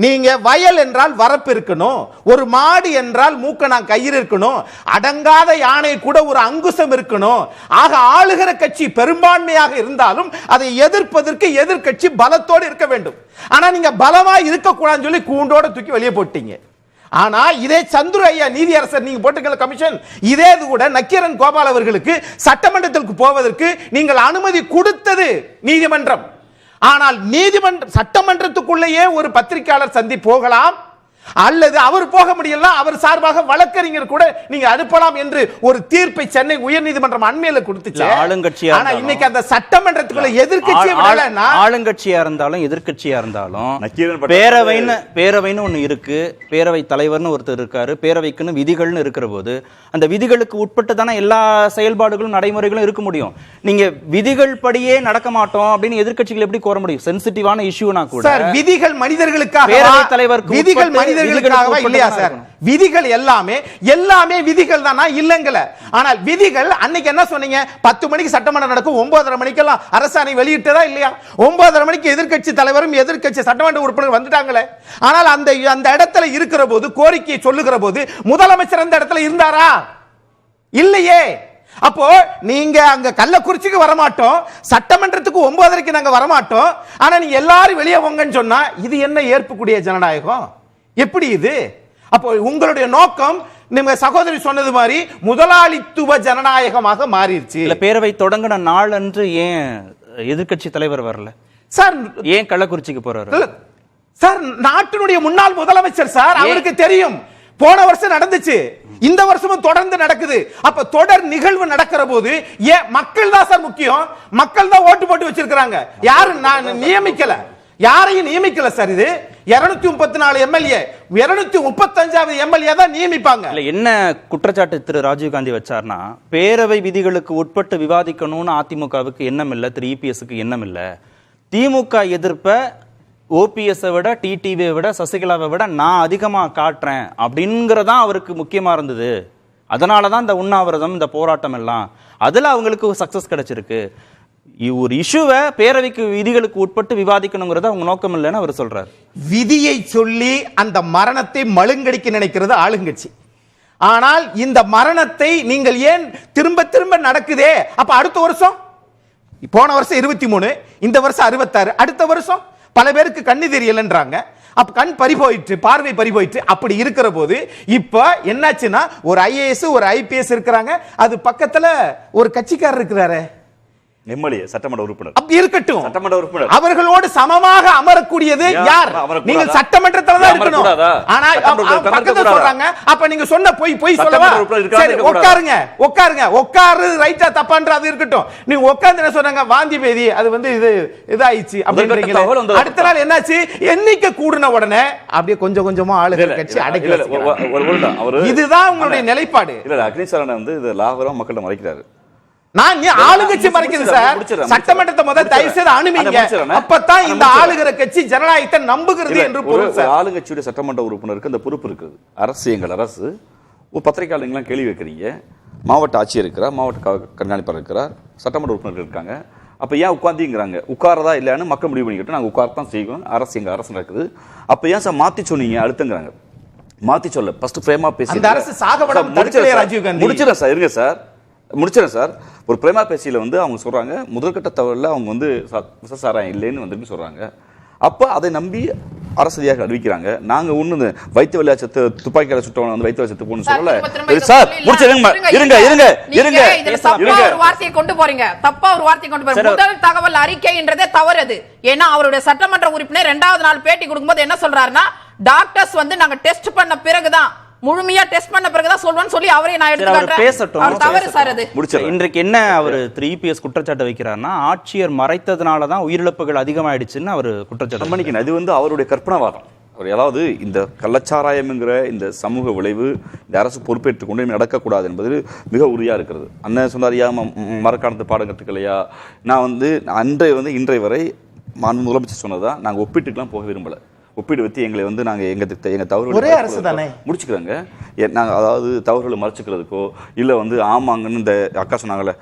S6: நீங்க வயல் என்றால் வரப்பு இருக்கணும், ஒரு மாடு என்றால் மூக்கணாங் கயிறு இருக்கணும், அடங்காத யானை கூட ஒரு அங்குசம் இருக்கணும். ஆக ஆளுகிற கட்சி பெரும்பான்மையாக இருந்தாலும் அதை எதிர்ப்பதற்கு எதிர்கட்சி பலத்தோடு இருக்க வேண்டும். ஆனா நீங்க பலமா இருக்க கூடாதுன்னு சொல்லி கூண்டோட தூக்கி வெளியே போட்டீங்க. ஆனா இதே சந்துரு ஐயா நீதியரசர் நீங்க போட்டுக்கல கமிஷன், இதே கூட நக்கீரன் கோபால் அவர்களுக்கு சட்டமன்றத்திற்கு போவதற்கு நீங்கள் அனுமதி கொடுத்தது நீதிமன்றம். ஆனால் நீதிமன்ற சட்டமன்றத்துக்குள்ளேயே ஒரு பத்திரிகையாளர் சந்தி போகலாம், அல்லது அவர் போக முடியல, அவர் சார்பாக வழக்கறிஞர் கூட நீங்க அனுப்பலாம் என்று ஒரு தீர்ப்பை சென்னை உயர்நீதிமன்றம் அண்மையில கொடுத்துச்சு.
S3: ஆளுங்கட்சியா
S6: ஆனா இன்னைக்கு அந்த சட்டமன்றத்துக்குள்ள எதிர்க்கட்சியை விடலன்னா,
S3: ஆளுங்கட்சியா இருந்தாலும் எதிர்க்கட்சியா இருந்தாலும் பேரவைன்னு ஒண்ணு இருக்கு, பேரவை தலைவர்னு ஒருத்தர் இருக்காரு, பேரவைக்குன்னு விதிகள்னு இருக்கிற போது அந்த விதிகளுக்கு உட்பட்டு தானே எல்லா செயல்பாடுகளும் நடைமுறைகளும் இருக்க முடியும். நீங்க விதிகள் படியே நடக்க மாட்டோம் அப்படின்னு எதிர்க்கட்சிகள் எப்படி கோர முடியும்? சென்சிட்டிவான இஷ்யூனா கூட
S6: சார் விதிகள் மனிதர்களுக்காக,
S3: பேரவை தலைவருக்கு
S6: விதிகள் மனிதர்களுக்காக இல்லையா சார்? விதிகள் எல்லாமே விதிகள் தானா? இல்லங்கல. ஆனால் விதிகள் அன்னைக்கு என்ன சொன்னீங்க? 10 மணிக்கு சட்டமன்றம் நடக்கும், 9:30 மணிக்கெல்லாம் அரசாணை வெளியிட்டதா இல்லையா? 9:30 மணிக்கு எதிர்க்கட்சி தலைவரும் எதிர்க்கட்சி சட்டமன்ற உறுப்பினர் வந்துட்டாங்களே. ஆனால் அந்த இடத்துல இருக்கிற போது, கோரிக்கையை சொல்லுகிற போது முதலமைச்சர் அந்த இடத்துல இருந்தாரா? இல்லையே. அப்போ நீங்க அங்க கள்ளக்குறிச்சிக்கு வரமாட்டோம், சட்டமன்றத்துக்கு 9:30க்கு நாங்க வரமாட்டோம், ஆனா நீங்க எல்லாரும் வெளியே போங்கன்னு சொன்னா இது என்ன ஏற்புக்கூடிய ஜனநாயகம்? எப்படி இது? அப்போ உங்களுடைய நோக்கம் நீங்க சகோதரி சொன்னது மாதிரி முதலாளித்துவ ஜனநாயகமாக மாறிடுச்சு.
S3: இல்ல, பேரவை தொடங்கின நாள் அன்று ஏன் எதிர்க்கட்சி தலைவர் வரல
S6: சார்?
S3: ஏன் கள்ளக்குறிச்சிக்கு போறாரு
S6: சார்? நாட்டினுடைய முன்னாள் முதலமைச்சர் சார், அவருக்கு தெரியும். போன வருஷம் நடந்துச்சு, இந்த வருஷமும் தொடர்ந்து நடக்குது. அப்ப தொடர் நிகழ்வு நடக்கிற போது ஏன் மக்கள் தான் சார் முக்கியம்? மக்கள் தான் ஓட்டு போட்டு வச்சிருக்காங்க, யாரும் நான் நியமிக்கல, யாரையும் நியமிக்கல சார். இது 234 எம்எல்ஏ, 235வது எம்எல்ஏ தான் நியமிப்பாங்க.
S3: என்ன குற்றச்சாட்டு திரு ராஜீவ்காந்தி வச்சார்னா, பேரவை விதிகளுக்கு உட்பட்டு விவாதிக்கணும்னு அதிமுகவுக்கு எண்ணம் இல்ல, திரு இபிஎஸ்க்கு எண்ணம் இல்ல, திமுக எதிர்ப்ப ஓபிஎஸ் விட, டிடிவியை விட, சசிகலாவை விட நான் அதிகமா காட்டுறேன் அப்படிங்கறதா அவருக்கு முக்கியமா இருந்தது. அதனாலதான் இந்த உண்ணாவிரதம், இந்த போராட்டம் எல்லாம், அதுல அவங்களுக்கு சக்சஸ் கிடைச்சிருக்கு. ஒரு இஷ்யூவை பேரவைக்கு விதிகளுக்கு உட்பட்டு விவாதிக்கணுங்கிறத அவங்க நோக்கம் இல்லைன்னு அவர் சொல்றாரு.
S6: விதியை சொல்லி அந்த மரணத்தை மழுங்கடிக்க நினைக்கிறது ஆளுங்கட்சி. ஆனால் இந்த மரணத்தை நீங்கள் ஏன் திரும்ப திரும்ப நடக்குதே? அப்ப அடுத்த வருஷம், போன வருஷம் 23, இந்த வருஷம் 66, அடுத்த வருஷம் பல பேருக்கு கண்ணு தெரியலன்றாங்க. அப்ப கண் பறி போயிட்டு, பார்வை பறி போயிட்டு. அப்படி இருக்கிற போது இப்ப என்னாச்சுன்னா, ஒரு ஐஏஎஸ் ஒரு ஐபிஎஸ் இருக்கிறாங்க, அது பக்கத்துல ஒரு கட்சிக்காரர் இருக்கிறாரு,
S4: எம்எல்ஏ சட்டமன்ற உறுப்பினர்.
S6: அப்படி இருக்கட்டும்,
S4: சட்டமன்ற உறுப்பினர்
S6: அவர்களோடு சமமாக அமரக்கூடியது யார்? நீங்கள் சட்டமன்றத்துல தான் இருக்கணும். ஆனா பக்கத்துல சொல்றாங்க, அப்ப நீங்க சொன்ன போய் சொல்லவா? சரி, உட்காரு, ரைட்டா தப்பான்ற அது இருக்கட்டும். நீங்க உட்கார்ந்து என்ன சொன்னாங்க? வாந்தி பேதி, அது வந்து இதாயிடுச்சு அப்படின்றீங்க. அடுத்த நாள் என்னாச்சு? எண்ணிக்கை கூடின உடனே அப்படியே கொஞ்சம் கொஞ்சமா ஆளுகள் கட்சி அடைக்கல. இதுதான் உங்களுடைய நிலைப்பாடு.
S4: இல்ல, அக்னிசாரன் வந்து இது லாபரம் மக்கள்கிட்ட மறைக்கிறாரு.
S6: நான் ஆளுங்கட்சி மறைக்குது சார். சட்டமன்றத்தை முதல் தயவு செய்து அனுமதிங்க, அப்பதான் இந்த ஆளுகிற கட்சி ஜனநாயகத்தை நம்புகிறது என்று பொருள் சார்.
S4: ஆளுங்கட்சியுடைய சட்டமன்ற உறுப்பினருக்கு அந்த பொறுப்பு இருக்குது. அரசு, எங்கள் அரசு, ஒரு பத்திரிகையாளர்கள்லாம் கேள்வி வைக்கிறீங்க, மாவட்ட ஆட்சியர் இருக்கிறார், மாவட்ட கண்காணிப்பாளர் இருக்கிறார், சட்டமன்ற உறுப்பினர்கள் இருக்காங்க, அப்ப ஏன் உட்கார்ந்தீங்கிறாங்க? உட்காரதா இல்லையான்னு மக்கள் முடிவு பண்ணிக்கிட்டு நாங்க உட்காரத்தான் செய்வோம், அரசு எங்க அரசு நடக்குது, அப்ப ஏன் சார் மாத்தி சொன்னீங்க அடுத்துங்கிறாங்க. மாத்தி சொல்ல ஃபர்ஸ்ட் ஃப்ரேமா பேசி
S6: அந்த அரசு சாகபடம் தடுக்கலையா ராஜீவ்காந்தி?
S4: முடிச்சிடறேன் சார், இருங்க சார், முடிச்சிடறேன் சார். ஒரு பிரேமா பேசியில வந்து அவங்க சொல்றாங்க, முதற்கட்ட தவறுல அவங்க வந்து விசசாராயம் இல்லைன்னு வந்துட்டு சொல்றாங்க. அப்ப அதை நம்பி அரசதியாக அறிவிக்கிறாங்க. நாங்க ஒண்ணு வைத்த வழியா செத்து, துப்பாக்கியால சுட்டவன வந்து வைத்த வழியா செத்து போன்னு சொல்லல சார்.
S2: இருங்க, ஒரு வார்த்தையை கொண்டு போறீங்க, தப்பா ஒரு வார்த்தையை கொண்டு போறீங்க. முதல் தகவல் அறிக்கைன்றதே தவறு அது. ஏன்னா அவருடைய சட்டமன்ற உறுப்பினர் 2வது நாள் பேட்டி கொடுக்கும்போது என்ன சொல்றாருன்னா, டாக்டர்ஸ் வந்து நாங்க டெஸ்ட் பண்ண பிறகுதான், முழுமையா டெஸ்ட் பண்ண பிறகுதான் சொல்றேன்னு சொல்லி அவரே நான் எடுத்துக்காட்டேன். தவறு சார் அது.
S3: இன்றைக்கு என்ன அவர் 3PS குற்றச்சாட்டு வைக்கிறார்னா, ஆட்சியர் மறைத்ததுனாலதான் உயிரிழப்புகள் அதிகமாயிடுச்சுன்னு அவர் குற்றச்சாட்டு
S4: பண்ணிக்கணும். அது வந்து அவருடைய கற்பனாவாதம். அவர் ஏதாவது இந்த கள்ளச்சாராயம்ங்கிற இந்த சமூக விளைவு இந்த அரசு பொறுப்பேற்றுக் கொண்டு நடக்கக்கூடாது என்பது மிக உறுதியா இருக்கிறது. அண்ணன் சொன்னாரியா, மரக்காணத்து பாடம் கற்றுக்கலையா? நான் வந்து இன்றைய வரை முதலமைச்சர் சொன்னதான், நாங்கள் ஒப்பீட்டுக்கெல்லாம் போக விரும்பல. ஒப்பீடு வச்சு எங்களை வந்து நாங்கள் எங்க தவறு
S6: ஒரே அரசு தானே
S4: முடிச்சுக்கிறாங்க. நாங்கள் அதாவது தவறுகளை மறைச்சிக்கிறதுக்கோ இல்லை வந்து ஆமாங்கன்னு இந்த அக்கா சொன்னாங்கல்ல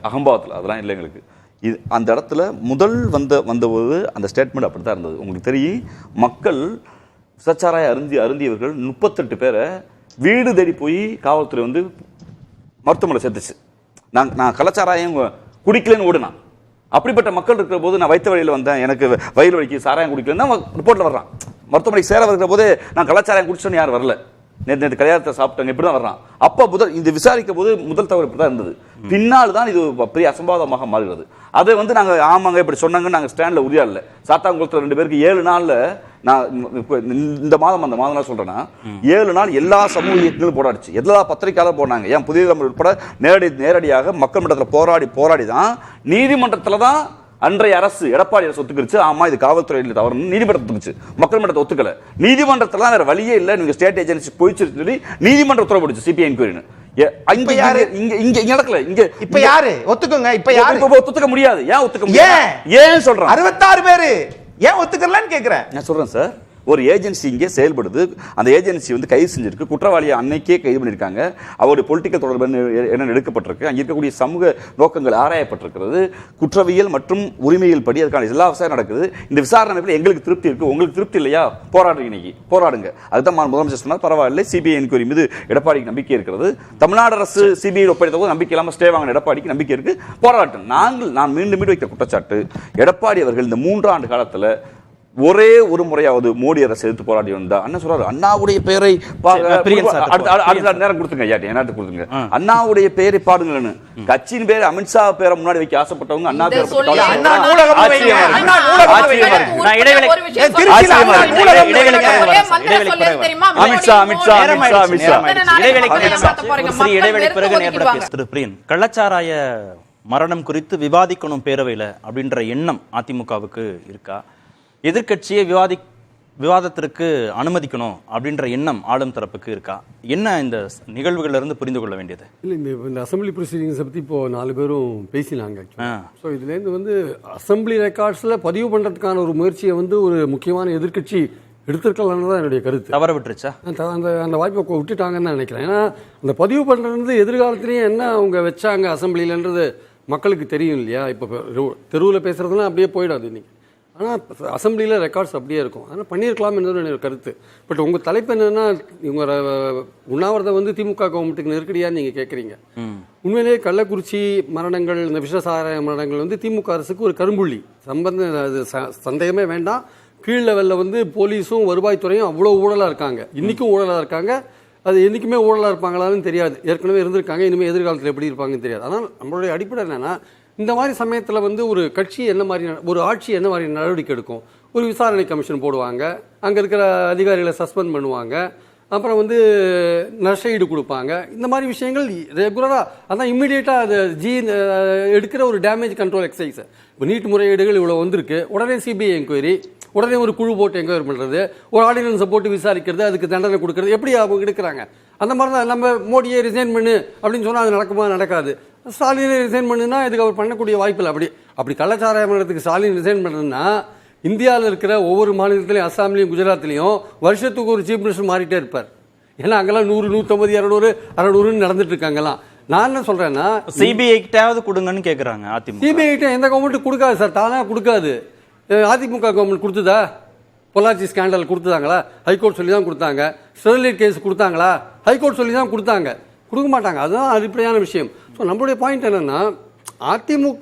S4: அகம்பாவத்தில், அதெல்லாம் இல்லை எங்களுக்கு. இது அந்த இடத்துல முதல் வந்தபோது அந்த ஸ்டேட்மெண்ட் அப்படி தான் இருந்தது. உங்களுக்கு தெரியும், மக்கள் விசச்சாராய அருந்தியவர்கள் 38 பேரை வீடு தேடி போய் காவல்துறை வந்து மருத்துவமனை சேர்த்துச்சு. நான் கள்ளச்சாராயம் குடிக்கலன்னு ஓடுனா. அப்படிப்பட்ட மக்கள் இருக்கிற போது நான் வைத்த வழியில் வந்தேன், எனக்கு வயிறு வலிக்கு சாராயம் குடிக்கலன்னு ரிப்போர்ட்ல வர்றான். மருத்துவமனைக்கு சேர வருகிற போது நான் கள்ளச்சாராயம் குடிச்சோன்னு யாரும் வரல. நேற்று கல்யாணத்தை சாப்பிட்டாங்க இப்படிதான் வர்றான். அப்ப இந்த விசாரிக்கும் போது முதல் தவறு இப்படிதான் இருந்தது. பின்னால் தான் இது பெரிய அசம்பாதமாக மாறுகிறது. அதை நாங்க ஆமாங்க இப்படி சொன்னாங்க நாங்க ஸ்டாண்ட்ல உறுதியா இல்ல. சாத்தாங்குளத்துல 2 பேருக்கு 7 நாள்ல நான் இந்த மாதம் அந்த மாதம் சொல்றேன்னா 7 நாள் எல்லா சமூக இயக்கங்களும் போராடிச்சு, எல்லா பத்திரிகையாளரும் போனாங்க. ஏன் புதிய தமிழ் உட்பட நேரடியாக மக்கள் மன்றத்தில் போராடி தான் நீதிமன்றத்துல தான் அன்றைய அரசு எடப்பாடி அரசு ஒத்துக்கிச்சு. ஆமா இது காவல்துறையில் தவறு நீதிமன்றம் ஒத்துக்குச்சு, மக்கள் மன்றத்தை ஒத்துக்கல. நீதிமன்றத்துல வேற வழியே இல்ல, நீங்க ஸ்டேட் ஏஜென்சி போயிச்சு சொல்லி நீதிமன்றம் உத்தரவு சிபிஐ என்கொயரின்னு. இங்க யாரு இங்க நடக்கல. இங்க
S6: இப்ப யாரு ஒத்துக்குங்க? இப்ப யாரு
S4: ஒத்துக்க முடியாது? ஏன் ஒத்துக்க முடியாது? ஏன் சொல்றேன் 66
S6: பேரு ஏன் ஒத்துக்கலன்னு கேக்குறேன்.
S4: நான் சொல்றேன் சார், ஒரு ஏஜென்சி இங்கே செயல்படுது. அந்த ஏஜென்சி கைது செஞ்சிருக்கு, குற்றவாளியை அன்னைக்கே கைது பண்ணியிருக்காங்க. அவருடைய பொலிட்டிக்கல் தொடர்பு என்ன எடுக்கப்பட்டிருக்கு, அங்கே இருக்கக்கூடிய சமூக நோக்கங்கள் ஆராயப்பட்டிருக்கிறது. குற்றவியல் மற்றும் உரிமையில் படி அதுக்கான எல்லா விசாரணை நடக்குது. இந்த விசாரணை எங்களுக்கு திருப்தி இருக்கு, உங்களுக்கு திருப்தி இல்லையா? போராடுங்க, இன்னைக்கு போராடுங்க. அதுதான் முதலமைச்சர் சொன்னார். பரவாயில்லை, சிபிஐ என்கொயரி மீது எடப்பாடிக்கு நம்பிக்கை இருக்கிறது. தமிழ்நாடு அரசு சிபிஐ ஒப்படைத்த போது நம்பிக்கை இல்லாமல் ஸ்டே வாங்கின எடப்பாடிக்கு நம்பிக்கை இருக்கு, போராட்டம். நான் மீண்டும் வைக்கிற குற்றச்சாட்டு, எடப்பாடி அவர்கள் இந்த 3 ஆண்டு காலத்தில் ஒரே ஒரு முறையாவது மோடி அரசு எதிர்த்து போராடி வந்தா அண்ணா சொல்றாரு அண்ணாவுடைய பெயரை நேரம் கொடுத்துங்க, நேரத்தை கொடுத்துங்க, அண்ணாவுடைய பெயரை பாடுங்கன்னு. கட்சியின் பேர் அமித்ஷா பேரை முன்னாடி வைக்க ஆசைப்பட்டவங்க அண்ணா பேர்
S3: கள்ளச்சாராய மரணம் குறித்து விவாதிக்கணும் பேரவையில அப்படின்ற எண்ணம் அதிமுகவுக்கு இருக்கா? எதிர்கட்சியை விவாதத்திற்கு அனுமதிக்கணும் அப்படின்ற எண்ணம் ஆளும் தரப்புக்கு இருக்கா? என்ன இந்த நிகழ்வுகள்ல இருந்து புரிந்து கொள்ள வேண்டியது?
S7: இல்லை, இந்த அசம்பிளி ப்ரொசீடிங்ஸை பற்றி இப்போ 4 பேரும் பேசினாங்க. ஸோ இதுலேருந்து அசம்பிளி ரெக்கார்ட்ஸில் பதிவு பண்ணுறதுக்கான ஒரு முயற்சியை ஒரு முக்கியமான எதிர்கட்சி எடுத்திருக்கலான்னு தான் என்னுடைய கருத்து.
S3: தவற விட்டுருச்சா?
S7: அந்த வாய்ப்பை விட்டுட்டாங்கன்னு தான் நினைக்கிறேன். ஏன்னா அந்த பதிவு பண்ணுறது எதிர்காலத்துலேயும் என்ன அவங்க வச்சாங்க அசம்பிளிலன்றது மக்களுக்கு தெரியும் இல்லையா? இப்போ தெருவில் பேசுறதுலாம் அப்படியே போயிடாது இன்னைக்கு. ஆனால் அசம்பிளியில் ரெக்கார்ட்ஸ் அப்படியே இருக்கும். அதனால் பண்ணியிருக்கலாம் என்பது என்னோட கருத்து. பட் உங்கள் தலைப்பு என்னென்னா, இவங்க உண்ணாவிரதம் திமுக கவர்மெண்ட்டுக்கு நெருக்கடியாக நீங்கள் கேட்குறீங்க. உண்மையிலேயே கள்ளக்குறிச்சி மரணங்கள், இந்த விஷசாராய மரணங்கள் திமுக அரசுக்கு ஒரு கரும்புள்ளி அது சந்தேகமே வேண்டாம். கீழ் லெவலில் போலீஸும் வருவாய்த்துறையும் அவ்வளோ ஊழலாக இருக்காங்க, இன்றைக்கும் ஊழலாக இருக்காங்க. அது என்றைக்குமே ஊழலாக இருப்பாங்களான்னு தெரியாது. ஏற்கனவே இருந்திருக்காங்க, இனிமேல் எதிர்காலத்தில் எப்படி இருப்பாங்கன்னு தெரியாது. ஆனால் நம்மளுடைய அடிப்படை என்னென்னா, இந்த மாதிரி சமயத்தில் ஒரு கட்சி என்ன மாதிரி, ஒரு ஆட்சி என்ன மாதிரி நடவடிக்கை எடுக்கும்? ஒரு விசாரணை கமிஷன் போடுவாங்க, அங்கே இருக்கிற அதிகாரிகளை சஸ்பெண்ட் பண்ணுவாங்க, அப்புறம் நஷ்டஈடு கொடுப்பாங்க. இந்த மாதிரி விஷயங்கள் ரெகுலராக, அதான் இம்மிடியேட்டாக அது எடுக்கிற ஒரு டேமேஜ் கண்ட்ரோல் எக்ஸசைஸ். இப்போ நீட் முறையீடுகள் இவ்வளோ வந்திருக்கு, உடனே சிபிஐ என்கொயரி, உடனே ஒரு குழு போட்டு என்கொயரி பண்ணுறது, ஒரு ஆர்டினன்ஸை போட்டு விசாரிக்கிறது, அதுக்கு தண்டனை கொடுக்கறது, எப்படி அவங்க எடுக்கிறாங்க? அந்த மாதிரி தான் நம்ம மோடியை ரிசைன் பண்ணு அப்படின்னு சொன்னால் அது நடக்குமா? நடக்காது. ஸ்டாலினை ரிசைன் பண்ணுன்னா இதுக்கு அவர் பண்ணக்கூடிய வாய்ப்பு இல்லை. அப்படி கள்ளச்சாராய மரணத்துக்கு ஸ்டாலின் ரிசைன் பண்ணுறதுன்னா, இந்தியாவில் இருக்கிற ஒவ்வொரு மாநிலத்திலையும், அஸ்ஸாம்லையும் குஜராத்லையும் வருஷத்துக்கு ஒரு சீஃப் மினிஸ்டர் மாறிட்டே இருப்பார். ஏன்னா அங்கெல்லாம் 100, 150, 200, 600 நடந்துட்டு இருக்காங்கலாம். நான் என்ன சொல்றேன்னா,
S3: சிபிஐ கொடுங்கன்னு கேட்குறாங்க அதிமுக.
S7: சிபிஐ எந்த கவர்மெண்ட் கொடுக்காது சார், தானா கொடுக்காது. அதிமுக கவர்மெண்ட் கொடுத்ததா? பொள்ளாச்சி ஸ்கேண்டல் கொடுத்தாங்களா? ஹைகோர்ட் சொல்லி தான் கொடுத்தாங்க. ஸ்டெர்லைட் கேஸ் கொடுத்தாங்களா? ஹைகோர்ட் சொல்லி தான் கொடுத்தாங்க. கொடுக்க மாட்டாங்க. அதுதான் அடிப்படையான விஷயம். ஸோ நம்மளுடைய பாயிண்ட் என்னன்னா,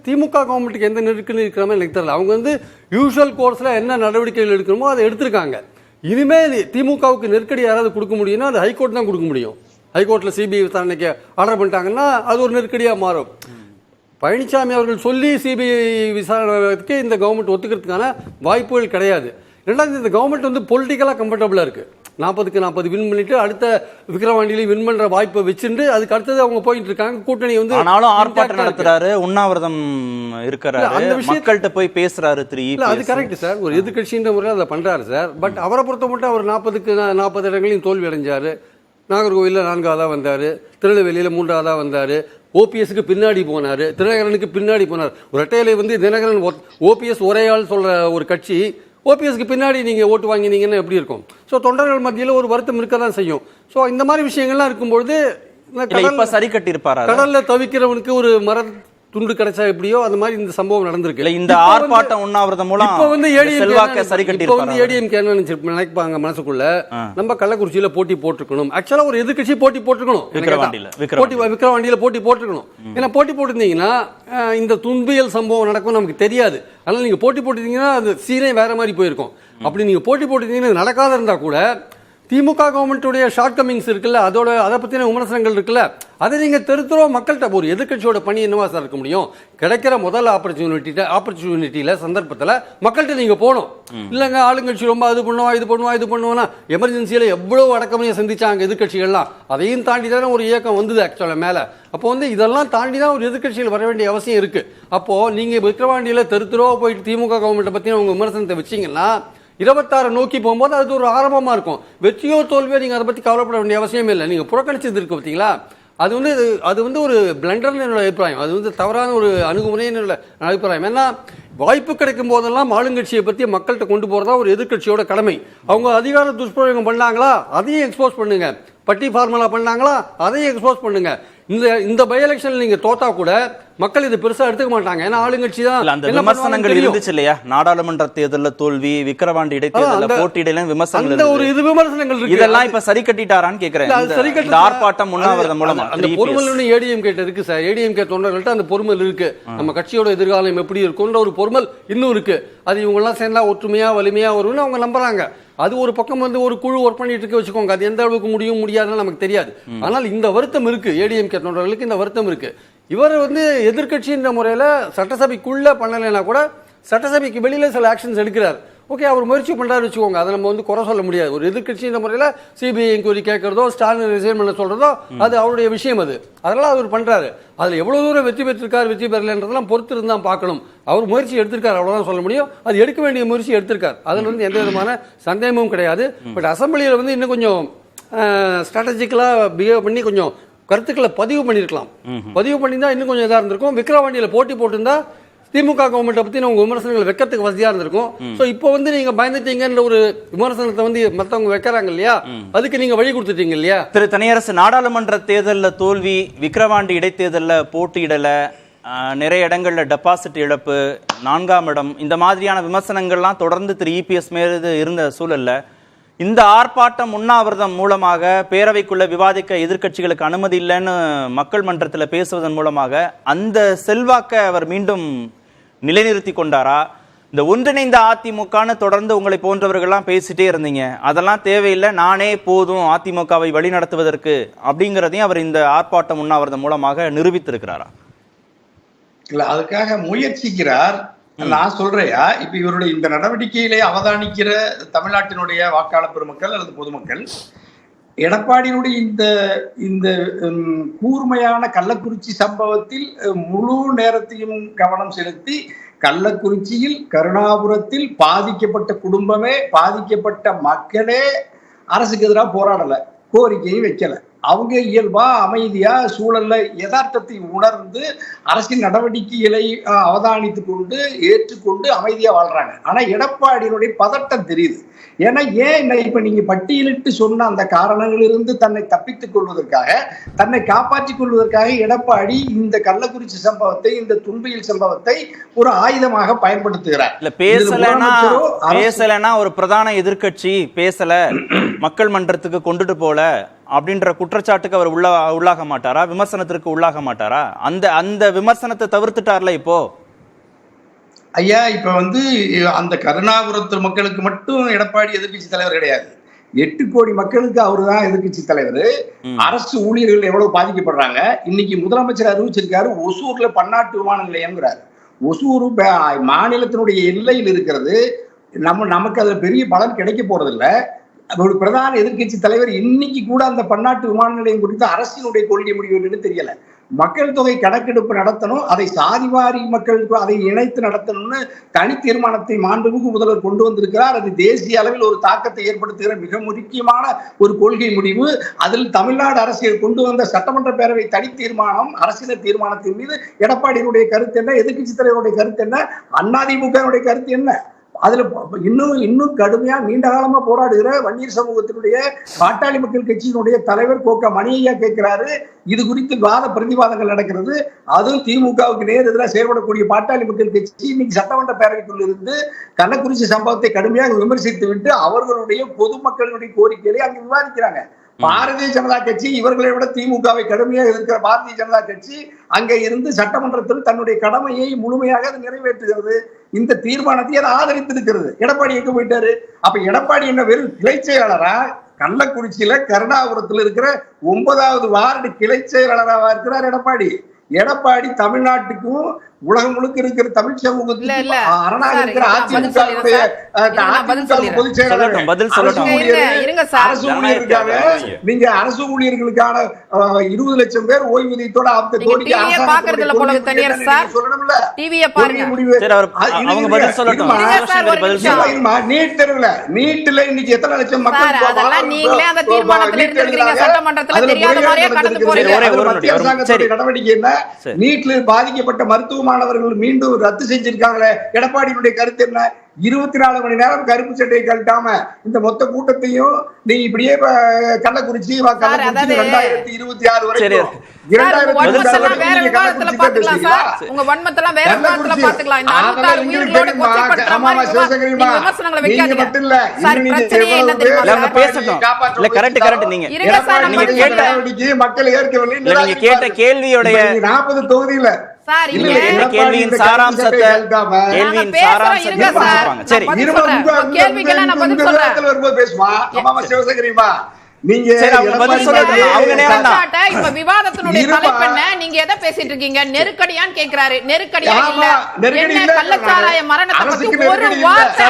S7: திமுக கவர்மெண்ட்டுக்கு எந்த நெருக்கடி இருக்கிற மாதிரி எனக்கு தெரியல. அவங்க யூஷுவல் கோர்ஸில் என்ன நடவடிக்கைகள் எடுக்கணுமோ அதை எடுத்திருக்காங்க. இனிமேல் திமுகவுக்கு நெருக்கடி யாராவது கொடுக்க முடியும்னா அது ஹைகோர்ட் தான் கொடுக்க முடியும். ஹைகோர்ட்டில் சிபிஐ விசாரணைக்கு ஆர்டர் பண்ணிட்டாங்கன்னா அது ஒரு நெருக்கடியாக மாறும். பழனிசாமி அவர்கள் சொல்லி சிபிஐ விசாரணைக்கு இந்த கவர்மெண்ட் ஒத்துக்கிறதுக்கான வாய்ப்புகள் கிடையாது. ரெண்டாவது, இந்த கவர்மெண்ட் பொலிட்டிக்கலாக கம்ஃபர்டபுளாக இருக்குது. 40க்கு 40 வின் பண்ணிட்டு அடுத்த விக்கிரவாண்டியில வின் பண்ற வாய்ப்பை வச்சுட்டு அதுக்கு அடுத்தது அவங்க போயிட்டு இருக்காங்க. கூட்டணி
S3: ஆனாலும் ஆர்ப்பாட்டம் நடத்துறாரு, உண்ணாவிரதம் இருக்கிறாரு, மக்கள்கிட்ட போய் பேசுறாரு.
S7: அது கரெக்ட் சார், ஒரு எதிர்கட்சின்ற முறையில் அதை பண்றாரு சார். பட் அவரை பொறுத்த மட்டும் அவர் 40க்கு 40 இடங்களையும் தோல்வி அடைஞ்சாரு. நாகர்கோவிலில் 4ஆவதா வந்தாரு, திருநெல்வேலியில் 3ஆவதா வந்தாரு, ஓபிஎஸ்க்கு பின்னாடி போனாரு, தினகரனுக்கு பின்னாடி போனார். ஒரு ரெட்டையிலை தினகரன் ஓபிஎஸ் ஒரே ஆள் சொல்ற ஒரு கட்சி, ஓபிஎஸ்க்கு பின்னாடி நீங்கள் ஓட்டு வாங்கினீங்கன்னு எப்படி இருக்கும்? ஸோ தொண்டர்கள் மத்தியில் ஒரு வருத்தம் இருக்க தான் செய்யும். ஸோ இந்த மாதிரி விஷயங்கள்லாம் இருக்கும்பொழுது
S3: சரி கட்டி இருப்பாரு.
S7: கடல்ல தவிக்கிறவனுக்கு ஒரு துண்டு கிடைச்சா எப்படியோ அந்த மாதிரி இந்த சம்பவம் நடந்திருக்கு.
S3: இந்த ஆர்ப்பாட்டம் உண்ணாவிரதம் மூலம்
S7: இப்ப ஏடிஎம்கே என்ன நினைப்பாங்க மனசுக்குள்ள, நம்ம கள்ளக்குறிச்சியில போட்டி போட்டுருக்கணும். ஆக்சுவலா ஒரு எதிர்கட்சி போட்டி போட்டுருக்கணும், விக்கிரவாண்டியில போட்டி போட்டுருக்கணும். ஏன்னா போட்டி போட்டிருந்தீங்கன்னா இந்த துன்பியல் சம்பவம் நடக்கும் நமக்கு தெரியாது. அதனால நீங்க போட்டி போட்டிருந்தீங்கன்னா அது சீனே வேற மாதிரி போயிருக்கும். அப்படி நீங்க போட்டி போட்டிருந்தீங்கன்னா நடக்காத இருந்தா கூட திமுக கவர்மெண்ட்டுடைய ஷார்ட் கமிங்ஸ் இருக்குல்ல, அதை பற்றின விமர்சனங்கள் இருக்குல்ல, அதை நீங்கள் தெருத்துறோம் மக்கள்கிட்ட. ஒரு எதிர்க்கட்சியோட பணி என்னவா சார் இருக்க முடியும்? கிடைக்கிற முதல் ஆப்பர்ச்சுனிட்டியில் சந்தர்ப்பத்தில் மக்கள்கிட்ட நீங்கள் போகணும். இல்லைங்க ஆளுங்கட்சி ரொம்ப அது பண்ணுவோம்னா எமர்ஜென்சியில் எவ்வளோ அடக்கமையை சந்திச்சாங்க எதிர்க்கட்சிகள்லாம். அதையும் தாண்டி தானே ஒரு இயக்கம் வந்தது ஆக்சுவலாக மேலே. அப்போ இதெல்லாம் தாண்டி தான் ஒரு எதிர்க்கட்சியில் வர வேண்டிய அவசியம் இருக்குது. அப்போது நீங்கள் விக்கிரவாண்டியில் தெருத்துறவா போயிட்டு திமுக கவர்மெண்ட்டை பற்றின உங்கள் விமர்சனத்தை வச்சிங்கன்னா 26 நோக்கி போகும்போது அது ஒரு ஆரம்பமாக இருக்கும். வெற்றியோ தோல்வியோ நீங்கள் அதை பற்றி கவலைப்பட வேண்டிய அவசியமே இல்லை. நீங்கள் புறக்கணிச்சது இருக்கு பார்த்தீங்களா, அது ஒரு பிளண்டர்னு என்னோட அபிப்பிராயம். அது தவறான ஒரு அணுகுமுறைன்னு என்னோட அபிப்பிராயம். ஏன்னா வாய்ப்பு கிடைக்கும் போதெல்லாம் ஆளுங்கட்சியை பற்றி மக்கள்கிட்ட கொண்டு போகிறதா ஒரு எதிர்க்கட்சியோட கடமை. அவங்க அதிகார துஷ்பிரயோகம் பண்ணாங்களா அதையும் எக்ஸ்போஸ் பண்ணுங்க, பட்டி ஃபார்முலா பண்ணாங்களா அதையும் எக்ஸ்போஸ் பண்ணுங்க. இந்த பை எலெக்ஷன்ல நீங்க தோத்தா கூட மக்கள் இது பெருசா எடுத்துக்க மாட்டாங்க. ஏன்னா ஆளுங்கட்சி தான்
S3: அந்த விமர்சனங்கள் இருந்துச்சு இல்லையா? நாடாளுமன்ற தேர்தலில் தோல்வி, விக்கிரவாண்டி இடைத்தேர்தலில் போட்டியிடல விமர்சனங்கள்,
S7: ஒரு இது விமர்சனங்கள் இருக்கு.
S3: இதெல்லாம் இப்ப சரி கட்டிட்டாரான்னு கேக்குறேன். இந்த ஆர்ப்பாட்டம் உண்ணாவிரதம் மூலமா
S7: அந்த பொறுமல் ஏடிஎம் கேட்ட இருக்கு சார். ஏடிஎம் கே தொண்டர்கள்ட்ட அந்த பொறுமல் இருக்கு. நம்ம கட்சியோட எதிர்காலம் எப்படி இருக்குன்ற ஒரு பொறுமல் இன்னும் இருக்கு. அது இவங்க எல்லாம் சேர்ந்தா ஒற்றுமையா வலிமையா வரும்னு அவங்க நம்புறாங்க. அது ஒரு பக்கம் ஒரு குழு ஒர்க் பண்ணிட்டு இருக்க வச்சுக்கோங்க. அது எந்த அளவுக்கு முடியாதுன்னு நமக்கு தெரியாது. ஆனால் இந்த வருத்தம் இருக்கு, ஏடிஎம் கே தொண்டர்களுக்கு இந்த வருத்தம் இருக்கு. இவர் எதிர்கட்சின்ற முறையில் சட்டசபைக்குள்ள பண்ணலைன்னா கூட சட்டசபைக்கு வெளியில சில ஆக்ஷன்ஸ் எடுக்கிறார். ஓகே, அவர் முயற்சி பண்றாரு வச்சுக்கோங்க, அதை நம்ம குறை சொல்ல முடியாது. ஒரு எதிர்கட்சின்ற முறையில் சிபிஐ என்கொயரி கேட்கறதோ ஸ்டாலின் ரிசைன் பண்ண சொல்றதோ அது அவருடைய விஷயம். அதெல்லாம் அவர் பண்றாரு. அதுல எவ்வளவு தூரம் வெற்றி பெற்றிருக்காரு வெற்றி பெறலன்றதெல்லாம் பொறுத்து இருந்தா பார்க்கணும். அவர் முயற்சி எடுத்திருக்காரு, அவ்வளவுதான் சொல்ல முடியும். அது எடுக்க வேண்டிய முயற்சி எடுத்திருக்காரு. அதுல எந்த விதமான சந்தேகமும் கிடையாது. பட் அசம்பிளியில் இன்னும் கொஞ்சம் ஸ்ட்ராட்டஜிக்கலா பிஹேவ் பண்ணி கொஞ்சம் கருத்துக்களை பதிவு பண்ணிருக்கலாம். பதிவு பண்ணியிருந்தா இன்னும் கொஞ்சம் இதாக இருந்திருக்கும். விக்கிரவாண்டியில் போட்டி போட்டிருந்தா திமுக கவர்மெண்ட்டை பற்றி உங்க விமர்சனங்கள் வைக்கிறதுக்கு வசதியாக இருந்திருக்கும். ஸோ இப்போ நீங்க பயந்துட்டீங்கன்ற ஒரு விமர்சனத்தை மற்றவங்க வைக்கிறாங்க இல்லையா, அதுக்கு நீங்க வழி கொடுத்துட்டீங்க இல்லையா?
S3: திரு தனியரசு, நாடாளுமன்ற தேர்தலில் தோல்வி, விக்கிரவாண்டி இடைத்தேர்தலில் போட்டியிடல, நிறைய இடங்கள்ல டெபாசிட் இழப்பு, 4ஆம் இடம், இந்த மாதிரியான விமர்சனங்கள்லாம் தொடர்ந்து திரு இபிஎஸ் மீது இருந்த சூழல்ல இந்த ஆர்ப்பாட்டம் உண்ணாவிரதம் மூலமாக பேரவைக்குள்ள விவாதிக்க எதிர்க்கட்சிகளுக்கு அனுமதி இல்லைன்னு மக்கள் மன்றத்தில் பேசுவதன் மூலமாக அந்த செல்வாக்கை அவர் மீண்டும் நிலைநிறுத்தி கொண்டாரா? இந்த ஒன்றிணைந்த அதிமுகன்னு தொடர்ந்து உங்களை போன்றவர்கள்லாம் பேசிட்டே இருந்தீங்க, அதெல்லாம் தேவையில்லை, நானே போதும் அதிமுகவை வழி நடத்துவதற்கு அப்படிங்கிறதையும் அவர் இந்த ஆர்ப்பாட்டம் உண்ணாவிரதம் மூலமாக நிரூபித்திருக்கிறாரா?
S5: இல்ல, அதுக்காக முயற்சிக்கிறார். நான் சொல்றேயா, இப்ப இவருடைய இந்த நடவடிக்கையிலே அவதானிக்கிற தமிழ்நாட்டினுடைய வாக்காளர் பெருமக்கள் அல்லது பொதுமக்கள் எடப்பாடியினுடைய இந்த கூர்மையான கள்ளக்குறிச்சி சம்பவத்தில் முழு நேரத்தையும் கவனம் செலுத்தி கள்ளக்குறிச்சியில் கருணாபுரத்தில் பாதிக்கப்பட்ட குடும்பமே, பாதிக்கப்பட்ட மக்களே அரசுக்கு எதிராக போராடல, கோரிக்கையும் வைக்கல. அவங்க இயல்பா அமைதியா சூழல்ல யதார்த்தத்தை உணர்ந்து அரசின் நடவடிக்கைகளை அவதானித்து கொண்டு ஏற்றுக்கொண்டு அமைதியா வாழ்றாங்க. ஆனா எடப்பாடியினுடைய பதட்டம் தெரியுது. ஏன்னா இப்ப நீங்க பட்டியலிட்டு சொன்ன அந்த காரணங்களிலிருந்து தன்னை தப்பித்துக் கொள்வதற்காக, தன்னை காப்பாற்றிக் கொள்வதற்காக எடப்பாடி இந்த கள்ளக்குறிச்சி சம்பவத்தை, இந்த துன்பியல் சம்பவத்தை ஒரு ஆயுதமாக பயன்படுத்துகிறார்.
S3: இல்ல, பேசலன்னா ஒரு பிரதான எதிர்க்கட்சி பேசல, மக்கள் மன்றத்துக்கு கொண்டுட்டு போல அப்படின்ற குற்றச்சாட்டுக்கு அவர் உள்ளாக மாட்டாரா? விமர்சனத்திற்கு உள்ளாக மாட்டாரா? அந்த விமர்சனத்தை தவிர்த்துட்டார்ல இப்போ.
S5: ஐயா, இப்ப அந்த கருணாபுரத்து மக்களுக்கு மட்டும் எடப்பாடி எதிர்கட்சி தலைவர் கிடையாது. 8 கோடி மக்களுக்கு அவரு தான் எதிர்கட்சி தலைவர். அரசு ஊழியர்கள் எவ்வளவு பாதிக்கப்படுறாங்க. இன்னைக்கு முதலமைச்சர் அறிவிச்சிருக்காரு, ஒசூர்ல பன்னாட்டு விமான நிலையம்ங்கிறாரு. ஒசூர் மாநிலத்தினுடைய எல்லையில் இருக்கிறது. நமக்கு அதுல பெரிய பலன் கிடைக்க போறது இல்லை. ஒரு பிரதான எதிர்கட்சி தலைவர் இன்னைக்கு கூட அந்த பன்னாட்டு விமான நிலையம் குறித்து அரசினுடைய கொள்கை முடிவு என்னன்னு தெரியல. மக்கள் தொகை கணக்கெடுப்பு நடத்தணும், அதை சாதிவாரி மக்களுக்கு அதை இணைத்து நடத்தணும்னு தனி தீர்மானத்தை மாண்புமிகு முதல்வர் கொண்டு வந்திருக்கிறார். அது தேசிய அளவில் ஒரு தாக்கத்தை ஏற்படுத்துகிற மிக முக்கியமான ஒரு கொள்கை முடிவு. அதில் தமிழ்நாடு அரசியல் கொண்டு வந்த சட்டமன்ற பேரவை தனி தீர்மானம், அரசியல் தீர்மானத்தின் மீது எடப்பாடியினுடைய கருத்து என்ன, எதிர்கட்சி தலைவருடைய கருத்து என்ன, அதிமுகவுடைய கருத்து என்ன? அதுல இன்னும் கடுமையா நீண்ட காலமா போராடுகிற வன்னியர் சமூகத்தினுடைய பாட்டாளி மக்கள் கட்சியினுடைய தலைவர் கோக்க மணியையா கேட்கிறாரு. இது குறித்து வாத பிரதிவாதங்கள் நடக்கிறது. அதுவும் திமுகவுக்கு நேர் எதிராக செயல்படக்கூடிய பாட்டாளி மக்கள் கட்சி இன்னைக்கு சட்டமன்ற பேரவைக்குள் இருந்து கள்ளக்குறிச்சி சம்பவத்தை கடுமையாக விமர்சித்து விட்டு அவர்களுடைய பொதுமக்களுடைய கோரிக்கைகளை அங்கு விவாதிக்கிறாங்க. பாரதிய ஜனதா கட்சி இவர்களை விட திமுகவை கடுமையாக இருக்கிற பாரதிய ஜனதா கட்சி அங்கே இருந்து சட்டமன்றத்தில் தன்னுடைய கடமையை முழுமையாக நிறைவேற்றுகிறது. இந்த தீர்மானத்தை அதை ஆதரித்திருக்கிறது. எடப்பாடி எங்க போயிட்டாரு? அப்ப எடப்பாடி என்ன வெறும் கிளை செயலாளரா? கள்ளக்குறிச்சியில கருணாபுரத்துல இருக்கிற 9வது வார்டு கிளை செயலாளராக இருக்கிறார் எடப்பாடி. எடப்பாடி தமிழ்நாட்டுக்கும் உலகம் முழுக்க இருக்கிற தமிழ் சமூகத்துக்கும் அரணாக இருக்கிற அதிமுக பொதுச் செயலாளர். அரசு ஊழியர் இருக்காங்க. நீங்க அரசு ஊழியர்களுக்கான 20 லட்சம் பேர் ஓய்வூதியத்தோட அந்த கோரிக்கை நீட் தேர்வுல நீட்ல இன்னைக்கு எத்தனை லட்சம் மக்கள் மத்திய அரசாங்கத்துடைய நடவடிக்கை என்ன? நீட்ல பாதிக்கப்பட்ட மருத்துவ மாணவர்கள் மீண்டும் ரத்து செஞ்சிருக்காங்களே, எடப்பாடியினுடைய கருத்து என்ன? 24 மணி நேரம் கருப்பு சட்டையை கழட்டாம இந்த மொத்த கூட்டத்தையும் நீங்க இப்படியே கள்ளக்குறிச்சி 2026 வரைக்கும் மக்கள் ஏற்கவில்லை.
S3: கேட்ட கேள்வியோடைய
S5: 40 தொகுதியில
S3: கேள்வியின் சாராம்சத்தை
S5: பேசுமா சிவசங்கரிமா? நீங்க
S2: நீங்க எதை பேசிட்டு இருக்கீங்க? நெருக்கடியான்னு கேக்குறாரு. நெருக்கடியா இல்ல, கள்ளச்சாராய மரணத்தை பத்தி ஒரு வார்த்தை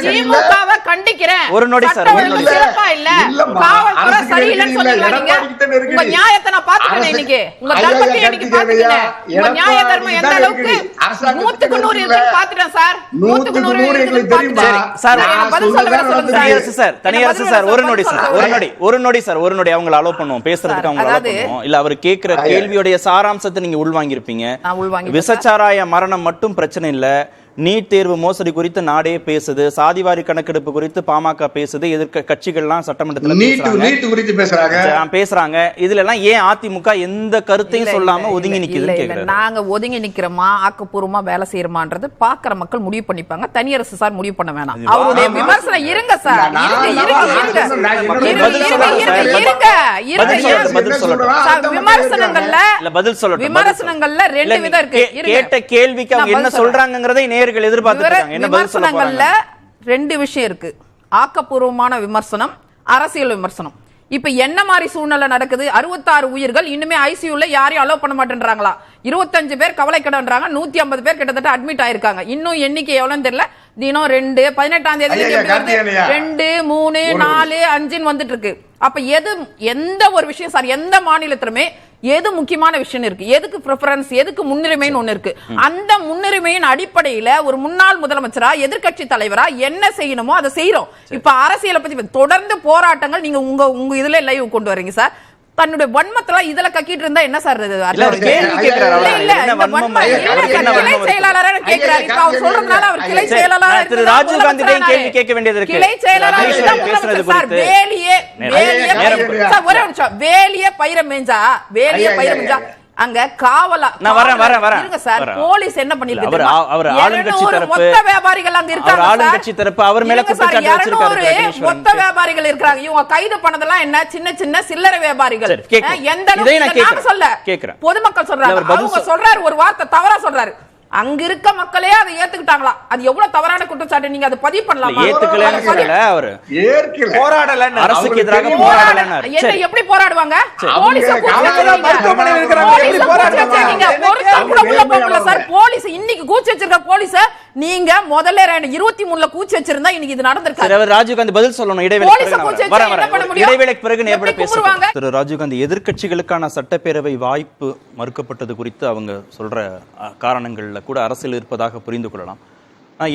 S2: திமுகவை கண்டிக்கிறேன். சிறப்பா இல்ல, காவல்துறை சரியில்லைன்னு சொல்லுங்க. உங்க நியாயத்தை நான் பாத்துக்கிறேன். இன்னைக்கு உங்க தர்மத்தை இன்னைக்கு பாத்துக்கிறேன். உங்க நியாய தர்மம் எந்த அளவுக்கு 100க்கு 100 இருக்குன்னு பாத்துட்டேன் சார். 100க்கு 100 இருக்குன்னு பாத்துட்டேன் சார். பதில் சொல்லுங்க சார்.
S3: தனியரசு சார், ஒரு நொடி சார், ஒரு நொடி அவங்களை அலோ பண்ணுவோம் பேசுறதுக்கு. அவங்க அலோ பண்ணுவோம். இல்ல அவர் கேக்குற கேள்வியோட சாராம்சத்தை நீங்க உள்வாங்கிருப்பீங்க. விசச்சாராய மரணம் மட்டும் பிரச்சனை இல்ல, நீட் தேர்வு மோசடி குறித்து நாடே பேசுது, சாதிவாரி கணக்கெடுப்பு குறித்து பாமக பேசுது, எதிர்க்க கட்சிகள்லாம் சட்டமன்றத்தில் பேசுறாங்க. இதுல எல்லாம் ஏன் அதிமுக எந்த கருத்தையும் சொல்லாம ஒதுங்கி நிக்குது?
S2: நாங்க ஒதுங்கி நிக்கிறோமா ஆக்கப்பூர்வமா வேலை செய்யறோமான்றது பாக்குற மக்கள் முடிவு பண்ணிப்பாங்க. தனியரசு சார் முடிவு பண்ண வேணாம். அவருடைய விமர்சனம் இருங்க சார், விமர்சனங்கள்ல 2 விதம் இருக்கு.
S3: கேட்ட கேள்விக்கு அவங்க என்ன சொல்றாங்கங்கறதை
S2: விமர்சனங்கள்ல 2 விஷயம் இருக்கு. ஆக்கப்பூர்வமான விமர்சனம், அரசியல் விமர்சனம். இப்ப என்ன மாதிரி சூழ்நிலை நடக்குது? 66 உயிர்கள் இன்னுமே ஐசியூல யாரையும் அலோவ் பண்ண மாட்டேன்றாங்களா? 25 பேர் கவலைக்கிடன்றாங்க. 150 பேர் கிட்டத்தட்ட அட்மிட் ஆயிருக்காங்க. இன்னும் எண்ணிக்கை எவ்வளவுன்னு தெரியல. தினம் 2 18ஆம் தேதி 2 3 4 5 வந்துட்டு இருக்கு. அப்ப எந்த ஒரு விஷயம் சார், எந்த மாநிலத்திலுமே எது முக்கியமான விஷயம் இருக்கு, எதுக்கு பிரெஃபரன்ஸ், எதுக்கு முன்னுரிமைன்னு ஒண்ணு இருக்கு. அந்த முன்னுரிமையின் அடிப்படையில ஒரு முன்னாள் முதலமைச்சரா எதிர்க்கட்சி தலைவரா என்ன செய்யணுமோ அதை செய்யறோம். இப்ப அரசியலை பத்தி தொடர்ந்து போராட்டங்கள் நீங்க உங்க இதுல லைவ் கொண்டு வரீங்க சார். தன்னுடைய வன்மத்துல இதுல கக்கிட்டு இருந்தா என்ன சார்? வேலியே பயிர மேஞ்சா அங்க காவலா போலீஸ் என்ன பண்ணிட்டு மொத்த வியாபாரிகள் அங்க இருக்காங்க. மொத்த வியாபாரிகள் இருக்காங்க. இவங்க கைது பண்ணதெல்லாம் என்ன? சின்ன சின்ன சில்லறை வியாபாரிகள். எந்த சொல்ல பொதுமக்கள் சொல்றாங்க. அவங்க சொல்றாரு ஒரு வார்த்தை தவறா சொல்றாரு. அங்க இருக்க மக்களே அதை ஏத்துக்கிட்டாங்களா? அது எவ்வளவு தவறான குற்றச்சாட்டு. நீங்க அதை பதிவு பண்ணலாமா? எப்படி போராடுவாங்க? போலீஸ் இன்னைக்கு கூச்சி வச்சிருக்க போலீஸ நீங்க முதல்ல 23ல கூச்சி வச்சிருந்தா இன்னைக்கு இது நடந்திருக்காது.
S3: ராஜீவ்காந்தி பதில் சொல்லணும். இடைவேளைக்கு பிறகு நேர்பட பேசுவாங்க. திரு ராஜீவ்காந்தி, எதிர்க்கட்சிகளுக்கான சட்டப்பேரவை வாய்ப்பு மறுக்கப்பட்டது குறித்து அவங்க சொல்ற காரணங்கள் கூட அரசியல் இருப்பதாக புரிந்து கொள்ளலாம்.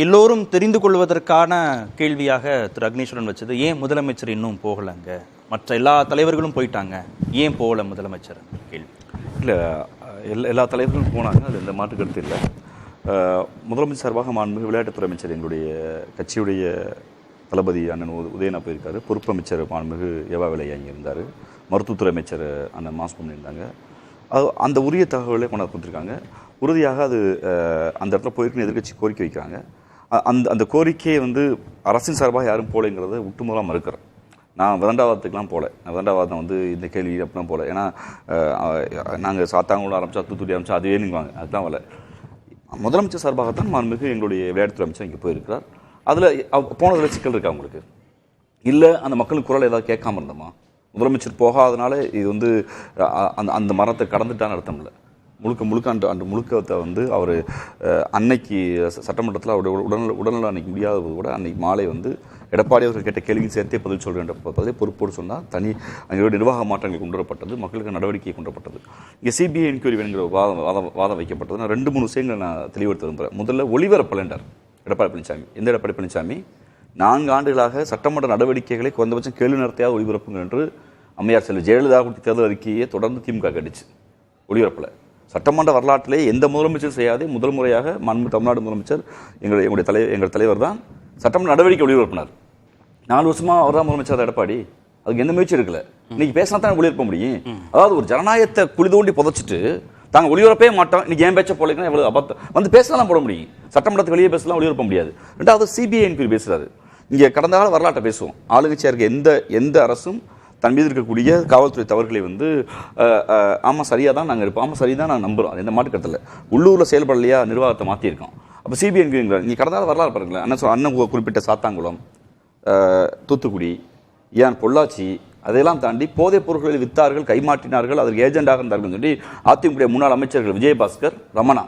S3: எல்லோரும் தெரிந்து கொள்வதற்கான கேள்வியாக திரு அக்னீஸ்வரன் வச்சது, ஏன் முதலமைச்சர் இன்னும் போகலங்க? மற்ற எல்லா தலைவர்களும் போயிட்டாங்க, ஏன் போகல முதலமைச்சர் கேள்வி.
S4: இல்லை, எல்லா தலைவர்களும் போனாங்க, அது எந்த மாற்று கருத்து இல்லை. முதலமைச்சர் சார்பாக மாண்புமிகு விளையாட்டுத்துறை அமைச்சர் எங்களுடைய கட்சியுடைய தளபதி அண்ணன் உதயனா போயிருக்காரு. பொறுப்பு அமைச்சர் மாண்புமிகு யவா வேலையா இங்கே இருந்தார். மருத்துவத்துறை அமைச்சர் அண்ணன் மாஸ்பம் இருந்தாங்க. அந்த உரிய தகவலை கொண்டாந்து கொடுத்துருக்காங்க. உறுதியாக அது அந்த இடத்துல போயிருக்குன்னு எதிர்கட்சி கோரிக்கை வைக்கிறாங்க. அந்த கோரிக்கையை அரசின் சார்பாக யாரும் போலைங்கிறத ஒட்டுமொத்தமாக மறுக்கிறேன். நான் விதண்டாவாதத்துக்கெலாம் போகல. நான் விதண்டாவாதம் இந்த கேள்வி அப்படிலாம் போகல. ஏன்னா நாங்கள் சாத்தாங்கூட ஆரம்பித்தா தூத்துக்குடி ஆரம்பித்தா அதுவே நீங்குவாங்க, அதுதான் வரல. முதலமைச்சர் சார்பாகத்தான் மாண்புமிகு எங்களுடைய விளையாட்டுத்துறை அமைச்சர் இங்கே போயிருக்கிறார். அதில் போனதில் சிக்கல் இருக்கா உங்களுக்கு? இல்லை அந்த மக்களுக்கு குரல் ஏதாவது கேட்காம இருந்தோமா? முதலமைச்சர் போகாதனால இது வந்து அந்த அந்த மரணத்தை கடந்துட்டான்னு அர்த்தம் இல்லை. முழுக்க முழுக்கத்தை வந்து அவர் அன்னைக்கு சட்டமன்றத்தில் அவருடைய உடல்நல அன்னைக்கு முடியாத போது கூட அன்னைக்கு மாலை வந்து எடப்பாடி அவர்கள் கேட்ட கேள்விக்கு சேர்த்தே பதில் சொல்கின்ற பதிலே பொறுப்போடு சொன்னால் அங்கே நிர்வாக மாற்றங்கள் கொண்டு வரப்பட்டது, மக்களுக்கு நடவடிக்கை கொண்டு வரப்பட்டது. இங்கே சிபிஐ என்கொயரி வேணுங்கிற வாதம் வைக்கப்பட்டது. நான் 2-3 விஷயங்களை நான் தெளிவுபடுத்த விரும்புகிறேன். முதல்ல ஒளிபரப்பலண்டார் எடப்பாடி பழனிசாமி. எந்த எடப்பாடி பழனிசாமி 4 ஆண்டுகளாக சட்டமன்ற நடவடிக்கைகளை குறைந்தபட்சம் கேள்வி நடத்தையாவது ஒளிபரப்புங்க என்று அம்மையார் செல்வி ஜெயலலிதா கொடுத்த தேர்தல் அறிக்கையை தொடர்ந்து திமுக கடிச்சு ஒளிபரப்பில். சட்டமன்ற வரலாற்றிலே எந்த முதலமைச்சர் செய்யாதே முதல் முறையாக தமிழ்நாடு முதலமைச்சர் எங்கள் தலைவர் தான் சட்டமன்ற நடவடிக்கை ஒளிபரப்பினார். 4 வருஷமா அவர் தான் முதலமைச்சர் எடப்பாடி. அதுக்கு எந்த முயற்சி எடுக்கல. இன்னைக்கு பேசினா தான் ஒளிபரப்ப முடியும். அதாவது ஒரு ஜனநாயகத்தை குழி தோண்டி புதைச்சிட்டு தாங்க ஒளிபரப்பே மாட்டோம், இன்னைக்கு ஏன் பேச்ச போலன்னா எவ்வளவு அபத்தம். வந்து பேசலாம் போட முடியும், சட்டமன்றத்துக்கு வெளியே பேசலாம், ஒளிபரப்ப முடியாது. 2வது சிபிஐ என்கொயரி பேசுறாரு. இங்கே கடந்த கால வரலாற்றை பேசுவோம். ஆளுங்கட்சியாக இருக்க எந்த அரசும் தன் மீது இருக்கக்கூடிய காவல்துறை தவறுகளை வந்து ஆமாம் சரியாக தான் நாங்கள் இருப்போம், ஆமாம் சரி தான் நாங்கள் நம்புகிறோம், அது எந்த மாட்டுக்கத்தில் உள்ளூரில் செயல்படலையா நிர்வாகத்தை மாற்றியிருக்கோம். அப்போ சிபிஐ என்கொயரி நீ கடந்த கால வரலாறு பாருங்களேன். அண்ணன் குறிப்பிட்ட சாத்தாங்குளம், தூத்துக்குடி, ஏன் பொள்ளாச்சி, அதையெல்லாம் தாண்டி போதைப் பொருட்களை வித்தார்கள், கைமாற்றினார்கள், அதற்கு ஏஜெண்டாக இருந்தார்கள் சொல்லி அதிமுக முன்னாள் அமைச்சர்கள் விஜயபாஸ்கர், ரமணா,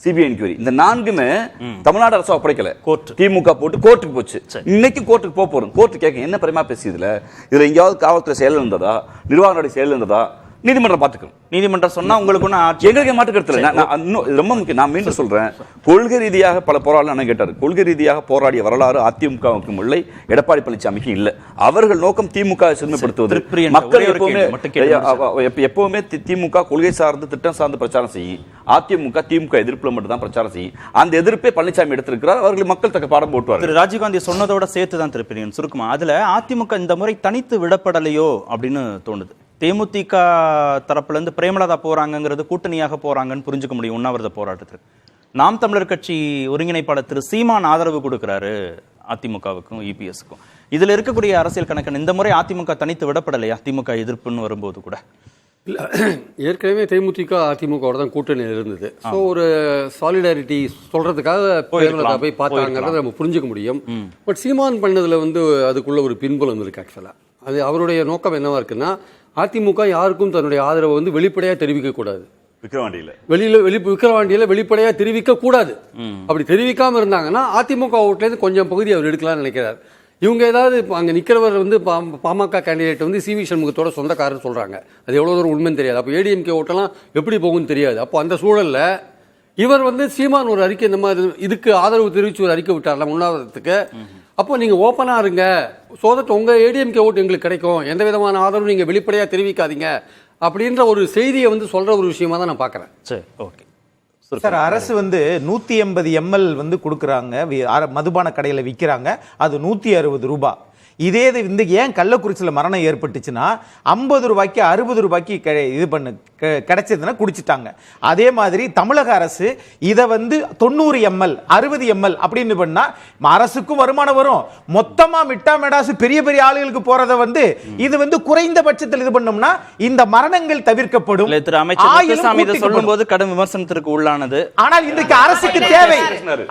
S4: சிபிஐ என்கொயரி இந்த 4மே தமிழ்நாடு அரசு ஒப்படைக்கல. திமுக போட்டு கோர்ட்டுக்கு போச்சு. இன்னைக்கு கோர்ட்டுக்கு போறோம். கோர்ட்டு கேட்க என்ன பரிமா பேசியதுல இதுல எங்கேயாவது காவல்துறை செயல் இருந்ததா, நிர்வாக நடவடிக்கை செயல் இருந்ததா, நீதிமன்றம் பார்த்துக்கணும்.
S3: நீதிமன்றம் சொன்னா உங்களுக்கு
S4: எங்களுக்கு மாற்றுக்கிறது ரொம்ப முக்கியம். நான் மீண்டும் சொல்றேன், கொள்கை ரீதியாக பல போராட்டம் கேட்டார். கொள்கை ரீதியாக போராடிய வரலாறு அதிமுகவுக்கும் இல்லை, எடப்பாடி பழனிசாமிக்கு இல்லை. அவர்கள் நோக்கம் திமுக சிறுமைப்படுத்துவது. மக்கள் எப்பவுமே திமுக கொள்கை சார்ந்து திட்டம் சார்ந்து பிரச்சாரம் செய்யும். அதிமுக திமுக எதிர்ப்புல மட்டும் தான் பிரச்சாரம் செய்யும். அந்த எதிர்ப்பை பழனிசாமி எடுத்திருக்கிறார். அவர்கள் மக்கள் தக்க பாடம் போட்டுவார்.
S3: திரு ராஜீவ்காந்தி சொன்னதோட சேர்த்து தான் திருப்பினீங்க சுருக்குமா. அதுல அதிமுக இந்த முறை தனித்து விடப்படலையோ அப்படின்னு தோணுது. தேமுதிக தரப்புல இருந்து பிரேமலதா போறாங்கிறது கூட்டணியாக போறாங்கன்னு புரிஞ்சுக்க முடியும் உண்ணாவிரத போராட்டத்திற்கு. நாம் தமிழர் கட்சி ஒருங்கிணைப்பாளர் திரு சீமான் ஆதரவு கொடுக்கிறாரு அதிமுகவுக்கும் இபிஎஸ்க்கும். இதுல இருக்கக்கூடிய அரசியல் கணக்கு இந்த முறை அதிமுக தனித்து விடப்படலையா? திமுக எதிர்ப்புன்னு வரும்போது கூட
S7: இல்லை, ஏற்கனவே தேமுதிக அதிமுக தான் கூட்டணி இருந்தது. ஸோ ஒரு சாலிடாரிட்டி சொல்றதுக்காக பிரேமலதா போய் பார்த்தாங்கிறத நம்ம புரிஞ்சுக்க முடியும். பட் சீமான் பண்ணதுல வந்து அதுக்குள்ள ஒரு பின்புலம் இருக்கு. ஆக்சுவலா அது அவருடைய நோக்கம் என்னவா இருக்குன்னா, அதிமுக யாருக்கும் தன்னுடைய ஆதரவை வந்து வெளிப்படையா தெரிவிக்க கூடாது. விக்கிரவாண்டியில வெளிப்படையா தெரிவிக்க கூடாது. அப்படி தெரிவிக்காம இருந்தாங்கன்னா அதிமுக ஓட்டுல இருந்து கொஞ்சம் பகுதி அவர் எடுக்கலாம்னு நினைக்கிறார். இவங்க ஏதாவது அங்க நிக்கிறவர் வந்து பாமக கேண்டிடேட் வந்து சிவி சண்முகத்தோட சொந்தக்காரர் சொல்றாங்க. அது எவ்வளவு தூரம் உண்மைன்னு தெரியாது. அப்போ ஏடிஎம்கே ஓட்டெல்லாம் எப்படி போகும்னு தெரியாது. அப்போ அந்த சூழல்ல இவர் வந்து சீமான் ஒரு அறிக்கை இந்த மாதிரி இதுக்கு ஆதரவு தெரிவிச்சு ஒரு அறிக்கை விட்டார்ல உண்ணாவிரதத்துக்கு. அப்போ நீங்க ஓப்பனா இருங்க, சோதட்டு உங்க ஏடிஎம்கே ஓட்டு எங்களுக்கு கிடைக்கும், எந்த விதமான ஆதரவு நீங்க வெளிப்படையா தெரிவிக்காதீங்க அப்படின்ற ஒரு செய்தியை வந்து சொல்ற ஒரு விஷயமா தான் நான் பாக்குறேன்.
S3: சரி, ஓகே
S6: சார். அரசு வந்து 180 ml வந்து கொடுக்குறாங்க, மதுபான கடையில் விற்கிறாங்க, அது 160 ரூபாய். இதே இது ஏன் கள்ளக்குறிச்சியில் மரணம் ஏற்பட்டுச்சுன்னா 50 ரூபாய்க்கு 60 ரூபாய்க்கு இது கிடைச்சதுன்னா குடிச்சிட்டாங்க. அதே மாதிரி தமிழக அரசு இதை வந்து 90 ml 60 ml அப்படின்னு பண்ணா அரசுக்கும் வருமானம் வரும். மொத்தமா மிட்டா மெடாசு பெரிய பெரிய ஆளுகளுக்கு போறத வந்து இது வந்து குறைந்த பட்சத்தில் இது பண்ணோம்னா இந்த மரணங்கள் தவிர்க்கப்படும்.
S3: சொல்லும் போது கடும் விமர்சனத்திற்கு உள்ளானது.
S6: ஆனால் இன்றைக்கு அரசுக்கு தேவை
S3: பேசினாரு.